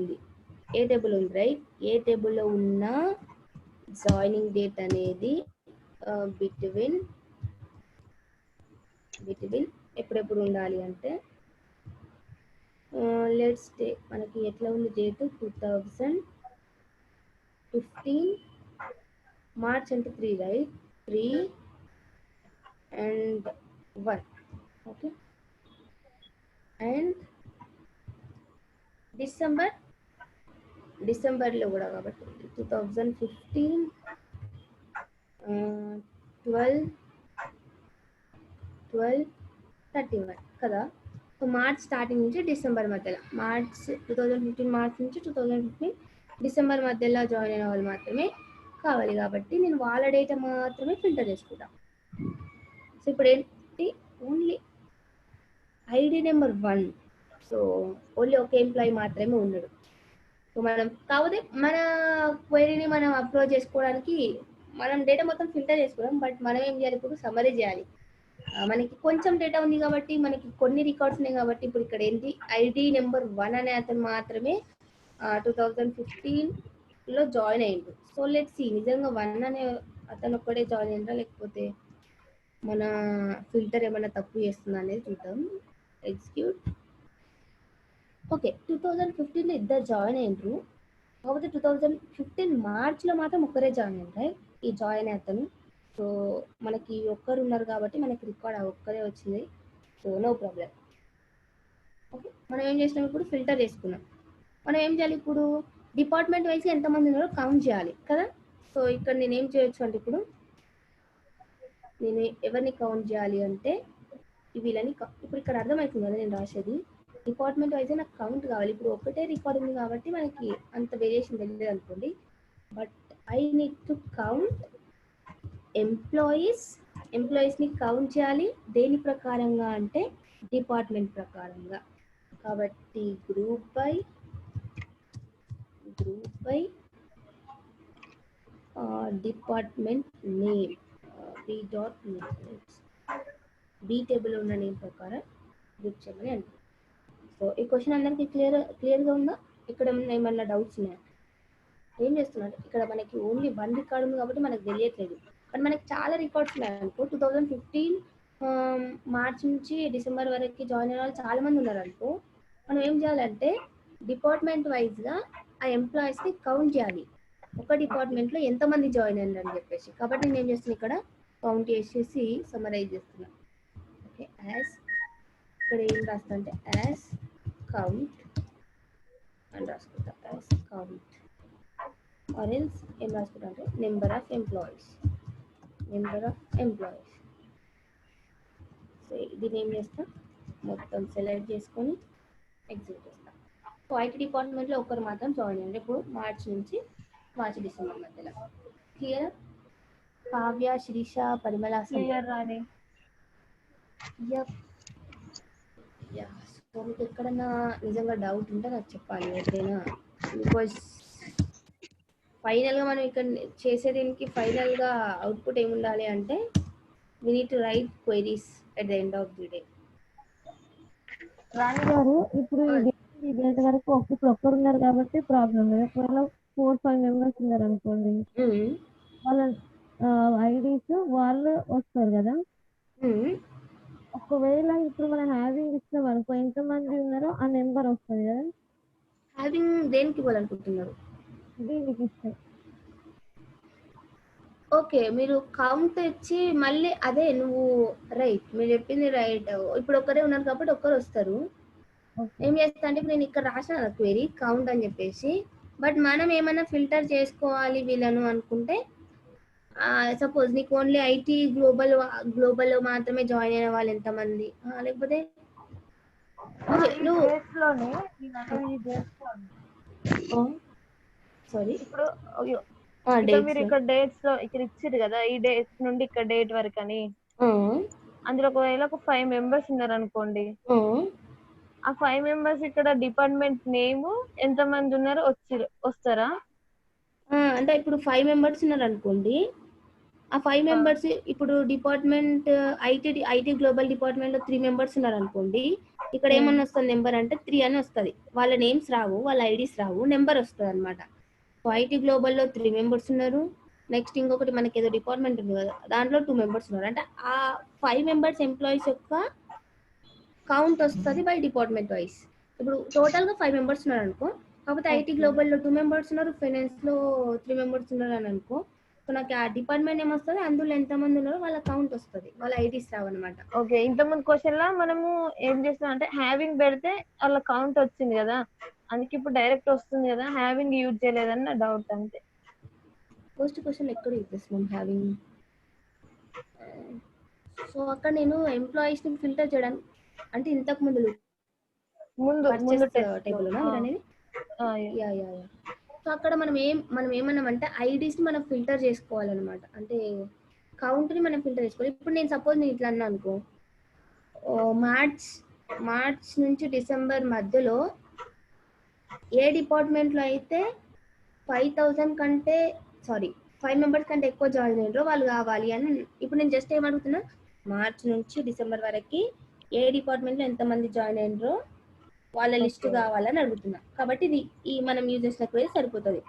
ఉంది రైట్? ఏ టేబుల్లో ఉన్న జాయినింగ్ డేట్ అనేది బిట్వీన్ ఎప్పుడెప్పుడు ఉండాలి అంటే లెట్స్ డే మనకి ఎట్లా ఉంది డేట్ 2015 మార్చ్ అంటే 3, రైట్? 3 and 1. ఓకే, అండ్ డిసెంబర్లో కూడా కాబట్టి 2015 12/31 కదా. సో మార్చ్ స్టార్టింగ్ నుంచి డిసెంబర్ మధ్యలో, 2015 మార్చ్ నుంచి 2015 డిసెంబర్ మధ్యలో జాయిన్ అయిన వాళ్ళు మాత్రమే కావాలి. కాబట్టి నేను వాళ్ళ డేటా మాత్రమే ఫిల్టర్ చేసుకుంటాను. సో ఇప్పుడు ఏంటి? Only ID number 1. So only ఒక ఎంప్లాయీ మాత్రమే ఉన్నాడు. సో మనం కాకపోతే మన క్వైరీని మనం అప్లోడ్ చేసుకోవడానికి మనం డేటా మొత్తం ఫిల్టర్ చేసుకున్నాం, బట్ మనం ఏం చేయాలి? ఇప్పుడు సమ్మరీ చేయాలి. మనకి కొంచెం డేటా ఉంది కాబట్టి, మనకి కొన్ని రికార్డ్స్ ఉన్నాయి కాబట్టి, ఇప్పుడు ఇక్కడ ఏంటి? ఐడి నెంబర్ 1 అనే అతను మాత్రమే 2015లో జాయిన్ అయ్యిండు. సో లెట్స్ సీ నిజంగా 1 అనే అతను ఒక్కడే జాయిన్ అయ్యిందా లేకపోతే మన ఫిల్టర్ ఏమైనా తప్పు చేస్తుందా అనేది చూద్దాం. ఎగ్జిక్యూట్. ఓకే, 2015లో ఇద్దరు జాయిన్ అయ్యిండ్రు, కాకపోతే 2015 మార్చ్లో మాత్రం ఒక్కరే జాయిన్ అయ్యిండ్రు, ఈ జాయిన్ అతను. సో మనకి ఒక్కరు ఉన్నారు కాబట్టి మనకి రికార్డ్ ఒక్కరే వచ్చింది. So no problem. ఓకే, మనం ఏం చేసినాం? ఇప్పుడు ఫిల్టర్ చేసుకున్నాం. మనం ఏం చేయాలి? ఇప్పుడు డిపార్ట్మెంట్ వైజ్ ఎంతమంది ఉన్నారో కౌంట్ చేయాలి కదా. సో ఇక్కడ నేను ఏం చేయొచ్చు అంటే ఇప్పుడు నేను ఎవరిని కౌంట్ చేయాలి అంటే వీళ్ళని. ఇప్పుడు ఇక్కడ అర్థమవుతుంది కదా నేను రాసేది. డిపార్ట్మెంట్ వైజ్ నాకు కౌంట్ కావాలి. ఇప్పుడు ఒకటే రికార్డ్ ఉంది కాబట్టి మనకి అంత వేరియేషన్ తెలియదు అనుకోండి, but I need to count ఎంప్లాయీస్ని కౌంట్ చేయాలి. దేని ప్రకారంగా అంటే డిపార్ట్మెంట్ ప్రకారంగా. కాబట్టి group by department name B dot B table ఉన్న నేమ్ ప్రకారం గ్రూప్ చేయమని అంటారు. సో ఈ క్వశ్చన్ అందరికీ క్లియర్గా ఉందా? ఇక్కడ ఏమన్నా డౌట్స్ ఉన్నాయా? ఏం చేస్తున్నారు ఇక్కడ? మనకి ఓన్లీ 1 రికార్డ్ ఉంది కాబట్టి మనకు తెలియట్లేదు, కానీ మనకి చాలా రికార్డ్స్ ఉన్నాయి అనుకో. 2015 మార్చ్ నుంచి డిసెంబర్ వరకు జాయిన్ అయిన వాళ్ళు చాలా మంది ఉన్నారు అనుకో. మనం ఏం చేయాలంటే డిపార్ట్మెంట్ వైజ్గా ఆ ఎంప్లాయీస్ని కౌంట్ చేయాలి, ఒక డిపార్ట్మెంట్లో ఎంతమంది జాయిన్ అయ్యారు అని చెప్పేసి. కాబట్టి నేను ఏం చేస్తున్నాను, ఇక్కడ కౌంట్ చేసేసి సమరైజ్ చేస్తున్నాను. ఓకే, యాజ్ ఇక్కడ ఏం రాస్తా అంటే యాజ్ కౌంట్ అని రాసుకుంటా, యాజ్ కౌంట్. ఆర్ ఎల్స్ ఏం రాసుకుంటా అంటే నెంబర్ ఆఫ్ ఎంప్లాయీస్. సో దీన్ని ఏం చేస్తా, మొత్తం సెలెక్ట్ చేసుకొని ఎగ్జిక్యూట్ చేస్తా. సో ఐటీ డిపార్ట్మెంట్లో ఒకరు మాత్రం జాయిన్ అయ్యారు ఇప్పుడు మార్చ్ నుంచి డిసెంబర్ మధ్యలో. క్లియర్? కావ్య, శిరీష, పరిమళ, క్లియర్ రాని. సో మీకు ఎక్కడన్నా నిజంగా డౌట్ ఉంటే నాకు చెప్పాలి, ఓకేనా? బికాజ్ ఫైనల్గా మనం ఇక్కడ చేసే దీనికి ఫైనల్గా అవుట్పుట్ ఏముండాలి అంటే we need to write queries at the end of the day. రాణి గారు, ఇప్పుడు ఈ డేట్ వరకు ఇప్పుడు ఒక్కరు ఉన్నారు కాబట్టి ప్రాబ్లం లేదు. ఒకవేళ 4-5 మెంబర్స్ ఉన్నారు అనుకోండి, వాళ్ళ ఐడీస్ వాళ్ళు వస్తారు కదా. ఒకవేళ ఇప్పుడు మనం హ్యావింగ్ ఇచ్చినాం అనుకో, ఎంతమంది ఉన్నారో ఆ నెంబర్ వస్తుంది కదా. హ్యావింగ్ దేనికి ఇవ్వాలనుకుంటున్నారు? దీనికి ఇస్తాం. ఓకే, మీరు కౌంట్ ఇచ్చి మళ్ళీ అదే నువ్వు రైట్, మీరు చెప్పింది రైట్. ఇప్పుడు ఒక్కరే ఉన్నారు కాబట్టి ఒక్కరు వస్తారు. ఏం చేస్తా అంటే ఇప్పుడు నేను ఇక్కడ రాసిన క్వెరీ కౌంట్ అని చెప్పేసి, బట్ మనం ఏమైనా ఫిల్టర్ చేసుకోవాలి వీళ్ళను అనుకుంటే, సపోజ్ నీకు ఓన్లీ ఐటీ గ్లోబల్ మాత్రమే జాయిన్ అయిన వాళ్ళు ఎంతమంది, లేకపోతే నువ్వు సారీ ఇప్పుడు మీరు ఇక్కడ డేట్స్ లో ఇక్కడ ఇచ్చారు కదా, ఈ డేట్ నుండి ఇక్కడ డేట్ వరకు అని. అందులో ఒకవేళ 5 మెంబర్స్ ఉన్నారు అనుకోండి, ఆ 5 మెంబర్స్ ఇక్కడ డిపార్ట్మెంట్ నేమ్ ఎంత మంది ఉన్నారో వస్తారా? అంటే ఇప్పుడు 5 మెంబర్స్ ఉన్నారు అనుకోండి, ఆ 5 మెంబర్స్ ఇప్పుడు డిపార్ట్మెంట్ ఐటీ గ్లోబల్ డిపార్ట్మెంట్ లో 3 మెంబర్స్ ఉన్నారు అనుకోండి, ఇక్కడ ఏమన్నా వస్తుంది నెంబర్ అంటే 3 అని వస్తుంది. వాళ్ళ నేమ్స్ రావు, వాళ్ళ ఐడీస్ రావు, నెంబర్ వస్తుంది అనమాట. ఐటీ గ్లోబల్ లో 3 మెంబర్స్ ఉన్నారు. నెక్స్ట్ ఇంకొకటి మనకి ఏదో డిపార్ట్మెంట్ ఉంది కదా, దాంట్లో 2 మెంబర్స్ ఉన్నారు. అంటే ఆ 5 మెంబర్స్ ఎంప్లాయీస్ యొక్క కౌంట్ వస్తుంది బై డిపార్ట్మెంట్ వైజ్. ఇప్పుడు టోటల్ గా 5 మెంబర్స్ ఉన్నారు అనుకో, కాకపోతే ఐటీ గ్లోబల్ లో 2 మెంబర్స్ ఉన్నారు, ఫైనాన్స్ లో 3 మెంబర్స్ ఉన్నారు అని అనుకో. సో నాకు ఆ డిపార్ట్మెంట్ ఏం వస్తుంది, అందులో ఎంత మంది ఉన్నారో వాళ్ళ కౌంట్ వస్తుంది, వాళ్ళ ఐడీస్ రావు అనమాట. ఓకే, ఇంతకుముందు క్వశ్చన్ లో మనము ఏం చేస్తాం అంటే హ్యావింగ్ పెడితే వాళ్ళ కౌంట్ వచ్చింది కదా, అందుకే ఇప్పుడు డైరెక్ట్ వస్తుంది కదా, హ్యావింగ్ యూజ్ చేయలేదని నా డౌట్ అంతే. ఫస్ట్ క్వశ్చన్ ఎక్కడ యూజ్ చేస్తున్నాం హ్యావింగ్? సో అక్కడ నేను ఎంప్లాయీస్ ని ఫిల్టర్ చేయడానికి అంటే ఇంతకు ముందు టేబుల్ అనేది. సో అక్కడ మనం ఏమన్నామంటే ఐడీస్ ని మనం ఫిల్టర్ చేసుకోవాలన్నమాట. అంటే కౌంట్ ని మనం ఫిల్టర్ చేసుకోవాలి. ఇప్పుడు నేను సపోజ్ నేను ఇట్లా అన్నా అనుకో, మార్చ్ నుంచి డిసెంబర్ మధ్యలో ఏ డిపార్ట్మెంట్ లో అయితే 5 మెంబర్స్ కంటే ఎక్కువ జాయిన్ అయ్యారో వాళ్ళు కావాలి అని. ఇప్పుడు నేను జస్ట్ ఏమడుగుతున్నా, మార్చ్ నుంచి డిసెంబర్ వరకు ఏ డిపార్ట్మెంట్ లో ఎంతమంది జాయిన్ అయ్యారో వాళ్ళ లిస్ట్ కావాలని అడుగుతున్నా. కాబట్టి ఈ మనం యూజ్ చేసిన క్వెరీ సరిపోతుంది.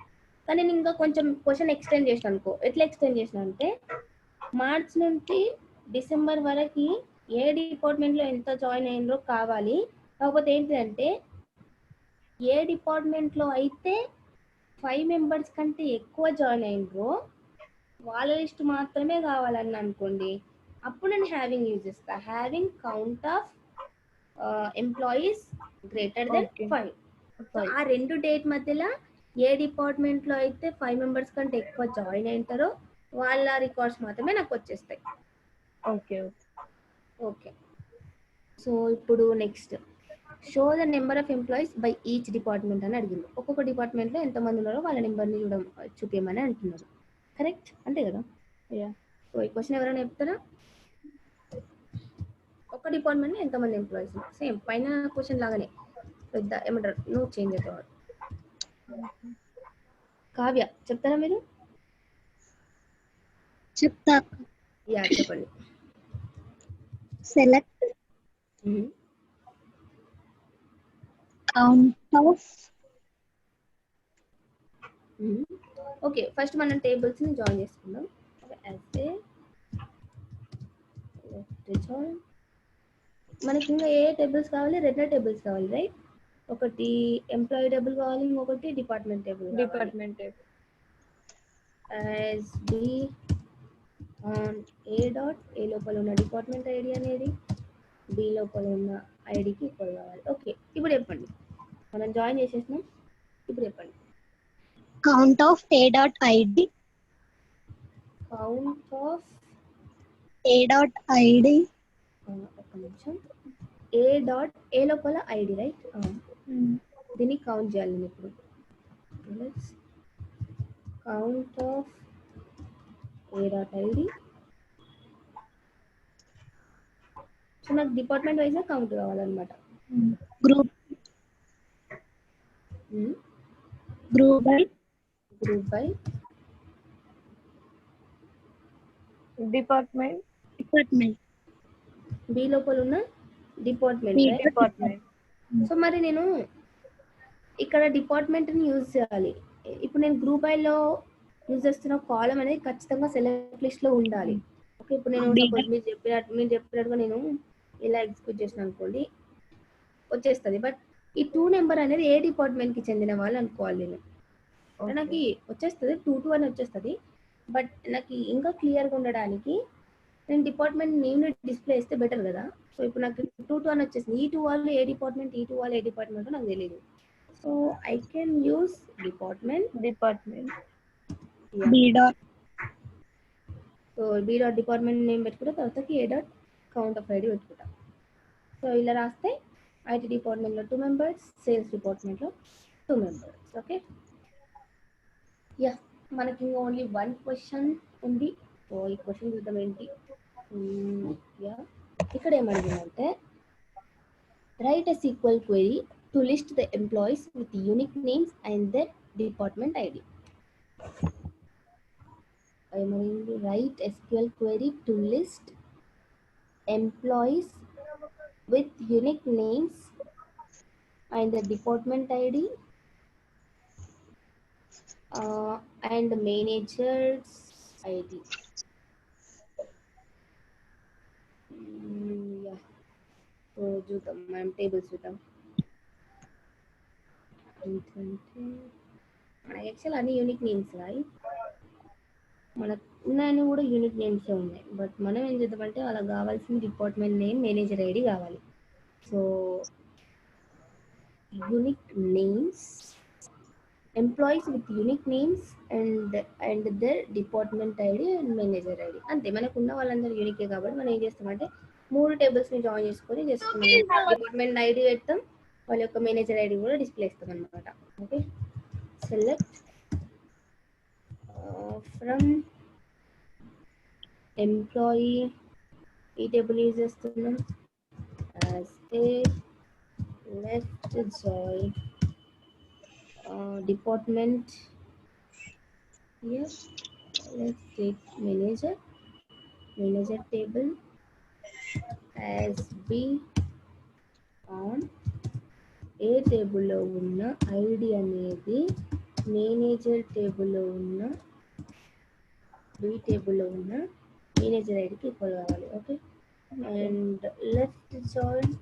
కానీ నేను ఇంకా కొంచెం క్వశ్చన్ ఎక్స్టెండ్ చేసిన అనుకో. ఎట్లా ఎక్స్టెండ్ చేసిన అంటే మార్చ్ నుంచి డిసెంబర్ వరకు ఏ డిపార్ట్మెంట్ లో ఎంత జాయిన్ అయ్యారో కావాలి. కాకపోతే ఏంటంటే ఏ డిపార్ట్మెంట్ లో అయితే 5 మెంబర్స్ కంటే ఎక్కువ జాయిన్ అయ్యారో వాళ్ళ లిస్ట్ మాత్రమే కావాలని అనుకోండి, అప్పుడు నేను హ్యావింగ్ యూజ్ చేస్తా. Having count of employees greater than 5. ఆ 2 డేట్ మధ్యలో ఏ డిపార్ట్మెంట్ లో అయితే 5 మెంబర్స్ కంటే ఎక్కువ జాయిన్ అయ్యారో వాళ్ళ రికార్డ్స్ మాత్రమే నాకు వచ్చేస్తాయి. ఓకే. సో ఇప్పుడు next show the number of employees by each department అని అడిగింది. ఒక్కొక్క డిపార్ట్మెంట్ లో ఎంతమంది ఉన్నారో వాళ్ళ నెంబర్ని చూపించమని అంటున్నారు. కరెక్ట్ అంతే కదా? సో ఈ క్వశ్చన్ ఎవరైనా చెప్తారా? ఒక డిపార్ట్మెంట్ లో ఎంతమంది ఎంప్లాయీస్? సేమ్ పైన క్వశ్చన్ లాగానే పెద్ద ఏమంటారు, నో చేంజ్ అవుతారు. కావ్య చెప్తారా మీరు? చెప్తా. యా చెప్పండి. Select count of. Okay, first మనం టేబుల్స్ ని జాయిన్ చేసుకుందాం. మనకి ఇంకా ఏ టేబుల్స్ కావాలి? రెండు టేబుల్స్ కావాలి, రైట్? ఒకటి ఎంప్లాయీ టేబుల్ కావాలి, ఇంకొకటి department table. Department table as B on A dot A లోపల ఉన్న డిపార్ట్మెంట్ ఐడి అనేది బి లోపల ఉన్న ఐడికి ఈక్వల్ కావాలి. ఓకే, ఇప్పుడు చెప్పండి, మనం జాయిన్ చేసేసినాం. ఇప్పుడు చెప్పండి. Count of A dot ID. Count of A dot ID. ఒక్క నిమిషం. ఏ డాట్ ఏ లోపల ఐడి, రైట్? దీన్ని కౌంట్ చేయాలి నేను ఇప్పుడు. Count of A dot ID. So నాకు డిపార్ట్మెంట్ వైజ్ కౌంట్ కావాలన్నమాట. Group group by department B లోపల ఉన్న డిపార్ట్మెంట్. సో మరి నేను ఇక్కడ డిపార్ట్మెంట్ ని యూజ్ చేయాలి. ఇప్పుడు నేను గ్రూప్ ఐ లో యూజ్ చేస్తున్న కాలం అనేది ఖచ్చితంగా సెలెక్ట్ లిస్ట్ లో ఉండాలి. ఓకే, ఇప్పుడు నేను సపోజ్ మీరు చెప్పినట్టుగా నేను ఇలా ఎగ్జిక్యూట్ చేసిన అనుకోండి, వచ్చేస్తుంది. బట్ ఈ 2 నెంబర్ అనేది ఏ డిపార్ట్మెంట్ కి చెందిన వాళ్ళు అనుకోవాలి నేను. నాకు వచ్చేస్తుంది 2 అని వచ్చేస్తుంది. బట్ నాకు ఇంకా క్లియర్గా ఉండడానికి నేను డిపార్ట్మెంట్ నేమ్ డిస్ప్లే చేస్తే బెటర్ కదా. సో ఇప్పుడు నాకు 2 అని వచ్చేసింది. ఈ 2 వాళ్ళు ఏ డిపార్ట్మెంట్, ఈ 2 వాళ్ళు ఏ డిపార్ట్మెంట్ నాకు తెలియదు. So I can use department. B dot. So B dot department name పెట్టుకుంటే తర్వాతకి A dot count of ID పెట్టుకుంటా. సో ఇలా రాస్తే ఐటీ డిపార్ట్మెంట్లో 2 మెంబర్స్, సేల్స్ డిపార్ట్మెంట్లో 2 మెంబర్స్. ఓకే, యా మనకి ఇంకా ఓన్లీ 1 క్వశ్చన్ ఉంది. సో ఈ క్వశ్చన్ చూద్దాం ఏంటి. యా ఇక్కడ ఏమడిగిందంటే write a SQL query to list the employees with unique names and their department ID. ఏమడిగింది? Write SQL query to list employees with unique names and the department ID and the manager's ID. Yeah. So చూద్దాం, మనం టేబుల్స్ చూద్దాం. మనకి యాక్చువల్ అన్ని యూనిక్ నేమ్స్ రాయి, మనకు ఉన్నాయని కూడా యూనిక్ నేమ్స్ ఉన్నాయి. బట్ మనం ఏం చేద్దామంటే వాళ్ళకి కావాల్సిన డిపార్ట్మెంట్ నేమ్, మేనేజర్ ఐడి కావాలి. So unique names, employees with unique names and their department ID and manager ID. అంతే, మనకు ఉన్న వాళ్ళందరూ యూనికే కాబట్టి మనం ఏం చేస్తామంటే 3 టేబుల్స్ని జాయిన్ చేసుకొని డిపార్ట్మెంట్ ఐడి పెడతాం, వాళ్ళ యొక్క మేనేజర్ ఐడి కూడా డిస్ప్లే ఇస్తాం అనమాట. ఓకే, సెలెక్ట్ ఫ్రమ్ ఎంప్లాయీ, ఈ టేబుల్ యూజ్ చేస్తున్నాం. As a left join department. Here let's take manager table as B on A table లో ఉన్న ఐడి అనేది మేనేజర్ టేబుల్లో ఉన్న B టేబుల్లో ఉన్న మేనేజర్ ఐడికి ఈక్వల్ కావాలి. ఓకే, అండ్ లెఫ్ట్ జాయిన్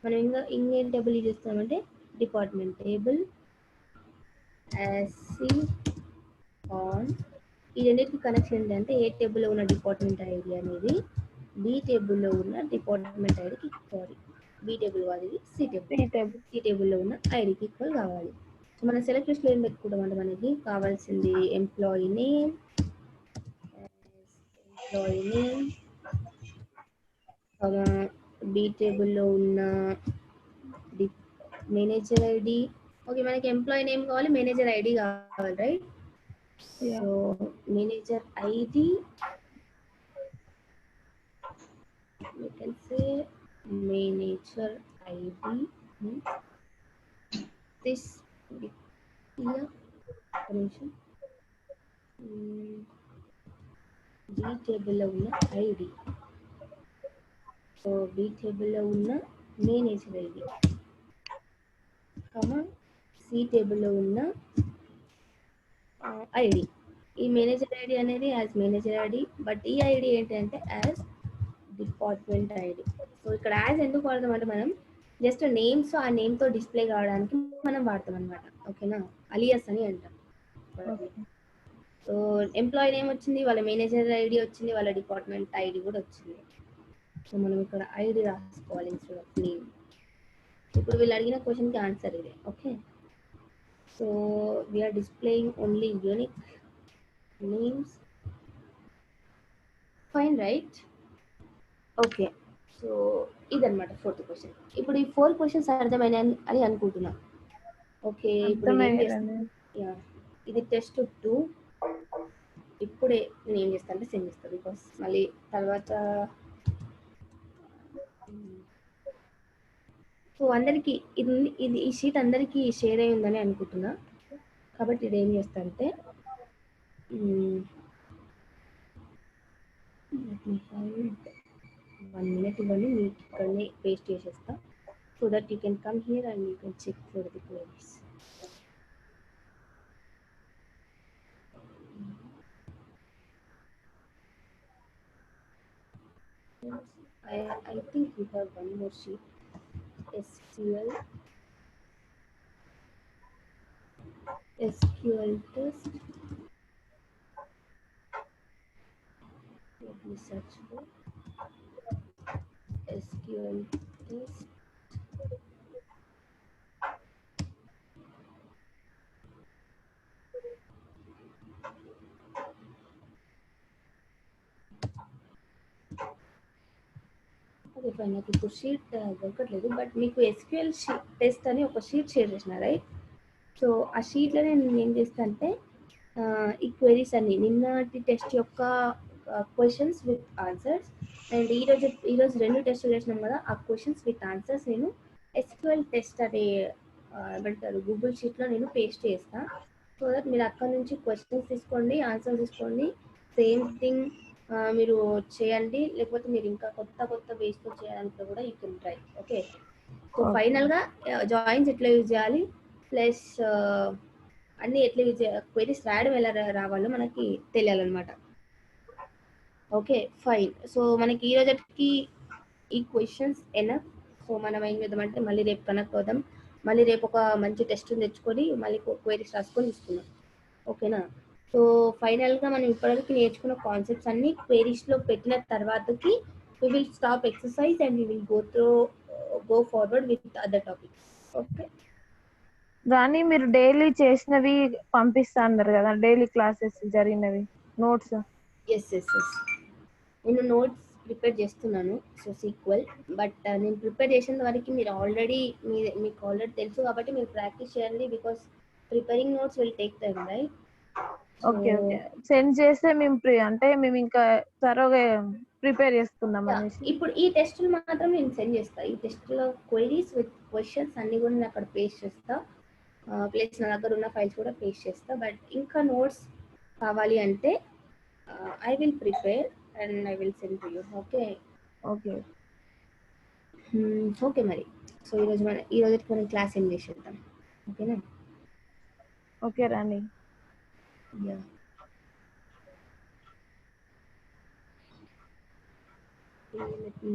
మనం ఇంకేం టేబుల్ యూజ్ చేస్తామంటే department table as C on. ఈ రెండింటికి కనెక్షన్ ఏంటంటే ఏ టేబుల్లో ఉన్న డిపార్ట్మెంట్ ఐడి అనేది బి టేబుల్లో ఉన్న డిపార్ట్మెంట్ ఐడికి, సారీ బి టేబుల్ కాదు ఇది సి టేబుల్లో ఉన్న ఐడికి ఈక్వల్ కావాలి. సో మనం సెలెక్ట్ లిస్ట్లో ఏం పెట్టుకుంటాం అంటే మనకి కావాల్సింది ఎంప్లాయీ నేమ్, బి టేబుల్లో ఉన్న మేనేజర్ ఐడి. ఓకే, మనకి ఎంప్లాయీ నేమ్ కావాలి, మేనేజర్ ఐడి కావాలి, right? So manager ID, you can say manager ID this here connection. B టేబుల్లో ఉన్న ఐడి. సో బి టేబుల్లో ఉన్న మేనేజర్ ఐడి, సి టేబుల్లో ఉన్న ఐడి. ఈ మేనేజర్ ఐడి అనేది యాజ్ మేనేజర్ ఐడి, బట్ ఈ ఐడి ఏంటంటే యాజ్ డిపార్ట్మెంట్ ఐడి. సో ఇక్కడ యాజ్ ఎందుకు వాడతాం అంటే మనం జస్ట్ నేమ్స్ ఆ నేమ్తో డిస్ప్లే కావడానికి మనం వాడతాం అనమాట. ఓకేనా, అలియాస్ అని అంటాం. సో ఎంప్లాయీ నేమ్ వచ్చింది, వాళ్ళ మేనేజర్ ఐడి వచ్చింది, వాళ్ళ డిపార్ట్మెంట్ ఐడి కూడా వచ్చింది. సో మనం ఇక్కడ ఐడి రాసుకోవాలి ఇన్స్టెడ్ ఆఫ్ నేమ్. ఇప్పుడు వీళ్ళు అడిగిన క్వశ్చన్కి ఆన్సర్ ఇదే. Okay, so we are displaying only unique names. Fine, right? Okay, so ఇదన్నమాట 4th క్వశ్చన్. ఇప్పుడు ఈ 4 క్వశ్చన్స్ అర్థమైన అని అనుకుంటున్నా. ఓకే, ఇప్పుడు ఇది టెస్ట్ 2. ఇప్పుడే నేను ఏం చేస్తాను అంటే సెండ్ చేస్తాను, బికాస్ మళ్ళీ తర్వాత. సో అందరికి ఇది ఈ షీట్ అందరికీ షేర్ అయి ఉందని అనుకుంటున్నా. కాబట్టి ఇది ఏం చేస్తా అంటే వన్ మినిట్ ఇవ్వండి, మీకు ఇక్కడనే పేస్ట్ చేసేస్తా. So that you can come here and you can check for the queries. I think we have one more sheet. SQL test. Let me search for SQL test. Okay fine, నాకు ఇప్పుడు షీట్ దొరకట్లేదు, బట్ మీకు SQL టెస్ట్ అని ఒక షీట్ షేర్ చేసిన, రైట్? సో ఆ షీట్లో నేను ఏం చేస్తాను అంటే ఈ క్వెరీస్ అన్ని నిన్నటి టెస్ట్ యొక్క క్వశ్చన్స్ విత్ ఆన్సర్స్, అండ్ ఈరోజు 2 టెస్టులు చేసినాం కదా, ఆ క్వశ్చన్స్ విత్ ఆన్సర్స్ నేను SQL టెస్ట్ అనే ఏమంటారు గూగుల్ షీట్లో నేను పేస్ట్ చేస్తాను. సో దట్ మీరు అక్కడ నుంచి క్వశ్చన్స్ తీసుకోండి, ఆన్సర్స్ తీసుకోండి, సేమ్ థింగ్ మీరు చేయండి. లేకపోతే మీరు ఇంకా కొత్త బేస్తో చేయాలంటే కూడా you can try. Okay, so ఫైనల్గా జాయిన్స్ ఎట్లా యూజ్ చేయాలి, ప్లస్ అన్ని ఎట్లా యూజ్ చేయాలి, క్వెరీస్ రాయడం ఎలా రావాలో మనకి తెలియాలన్నమాట. ఓకే ఫైన్, సో మనకి ఈ రోజుకి ఈ క్వశ్చన్స్ ఎనఫ్. సో మనం ఏం చేద్దామంటే మళ్ళీ రేపు కనెక్ట్ అవుదాం, మళ్ళీ రేపు ఒక మంచి టెస్ట్ తెచ్చుకొని మళ్ళీ క్వెరీస్ రాసుకొని తీసుకుందాం. ఓకేనా, సో ఫైనల్గా మనం ఇప్పటివరకు నేర్చుకున్న కాన్సెప్ట్స్ అన్ని క్వెరీస్లో పెట్టిన తర్వాతకి we will stop exercise and we will go forward with other topics. Okay, కానీ మీరు డైలీ చేసినవి పంపిస్తా అన్నారు కదా, డైలీ క్లాసెస్ జరిగినవి నోట్స్. ఎస్ నేను నోట్స్ ప్రిపేర్ చేస్తున్నాను. సో SQL, బట్ నేను ప్రిపేర్ చేసిన వరకు మీరు ఆల్రెడీ మీకు ఆల్రెడీ తెలుసు కాబట్టి మీరు ప్రాక్టీస్ చేయండి, because preparing notes will take time, right? Okay send చేస్తే మేము ఇంకా త్వరగా ప్రిపేర్ చేసుకుందాం అనేసి. ఇప్పుడు ఈ టెస్టులు మాత్రం నేను సెండ్ చేస్తా. ఈ టెస్ట్లో క్వెరీస్ విత్ క్వశ్చన్స్ అన్ని కూడా నేను అక్కడ పేస్ట్ చేస్తా, ప్లస్ నా దగ్గర ఉన్న ఫైల్స్ కూడా పేస్ట్ చేస్తా. బట్ ఇంకా నోట్స్ కావాలి అంటే I will prepare and I will send to you. Okay మరి. సో ఈ రోజుకి మనం క్లాస్ ఏం చేసేద్దాం, ఓకేనా? ఓకే రాణి. Yeah. Let me.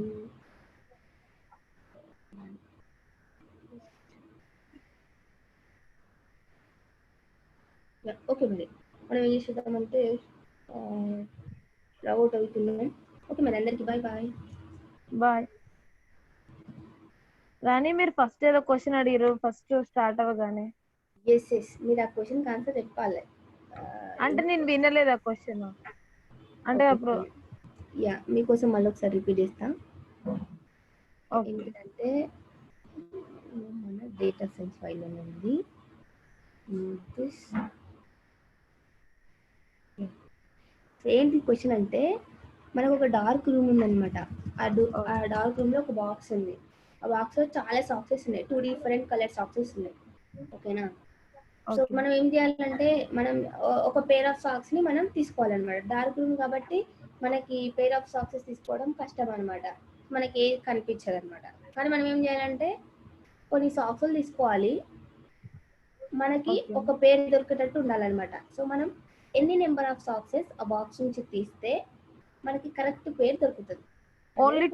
Yeah, okay మరి మనం ఏం చేసేద్దామంటే లాగౌట్ అవుతున్నాం. ఓకే మరి అందరికి బాయ్. రాణి మీరు ఫస్ట్ ఏదో క్వశ్చన్ అడిగారు ఫస్ట్ స్టార్ట్ అవ్వగానే. ఎస్ మీరు ఆ క్వశ్చన్కి ఆన్సర్ చెప్పాలి. అంటే నేను వినలేదు ఆ క్వశ్చన్. అంటే అప్పుడు మీకోసం మళ్ళీ ఒకసారి రిపీట్ చేస్తా. ఏంటంటే మన డేటా సైన్స్ ఫైల్ ఉంది, ఏంటి క్వశ్చన్ అంటే మనకు ఒక డార్క్ రూమ్ ఉందన్నమాట. ఆ డార్క్ రూమ్ లో ఒక బాక్స్ ఉంది. ఆ బాక్స్ లో చాలా సాక్సెస్ ఉన్నాయి, 2 డిఫరెంట్ కలర్ సాక్సెస్ ఉన్నాయి. ఓకేనా, సో మనం ఏం చేయాలంటే మనం ఒక పేర్ ఆఫ్ సాక్స్ ని మనం తీసుకోవాలన్నమాట. డార్క్ రూమ్ కాబట్టి మనకి పేర్ ఆఫ్ సాక్సెస్ తీసుకోవడం కష్టం అనమాట, మనకి ఏది కనిపించదు అనమాట. కానీ మనం ఏం చేయాలంటే కొన్ని సాక్సులు తీసుకోవాలి, మనకి ఒక పేరు దొరికేటట్టు ఉండాలన్నమాట. సో మనం ఎన్ని నెంబర్ ఆఫ్ సాక్సెస్ ఆ బాక్స్ నుంచి తీస్తే మనకి కరెక్ట్ పేరు దొరుకుతుంది. ఓన్లీ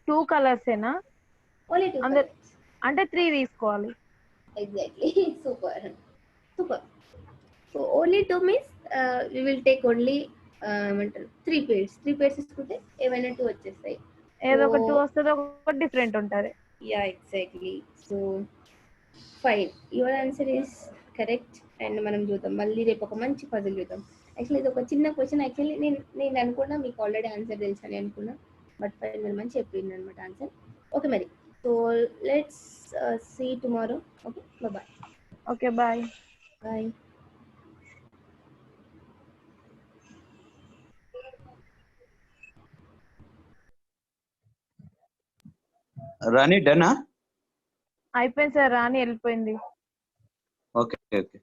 టూ కలర్స్ ఏనా? ఓన్లీ 2 కలర్స్ అంటే 3 తీసుకోవాలి. Exactly. Super super. So only 2 means we will take only ఏమంటారు 3 పేర్స్ తీసుకుంటే ఏమైనా 2 వచ్చేస్తాయి. ఏదో ఒక 2 వస్తుంది, ఒక డిఫరెంట్ ఉంటుంది. Yeah exactly. So fine, your answer is correct. And మనం చూద్దాం మళ్ళీ రేపు ఒక మంచి పజిల్ చూద్దాం. యాక్చువల్లీ ఇది ఒక చిన్న క్వశ్చన్, యాక్చువల్లీ నేను అనుకున్నా మీకు ఆల్రెడీ ఆన్సర్ తెలుసు అని అనుకున్నా, బట్ ఫైన్ మీరు మంచి చెప్పింది అనమాట ఆన్సర్. ఓకే మరి, so let's see tomorrow. Okay bye. Okay bye. Bye. Rani డనా? అయిపోయింది సార్, రాణి వెళ్ళిపోయింది. Okay okay.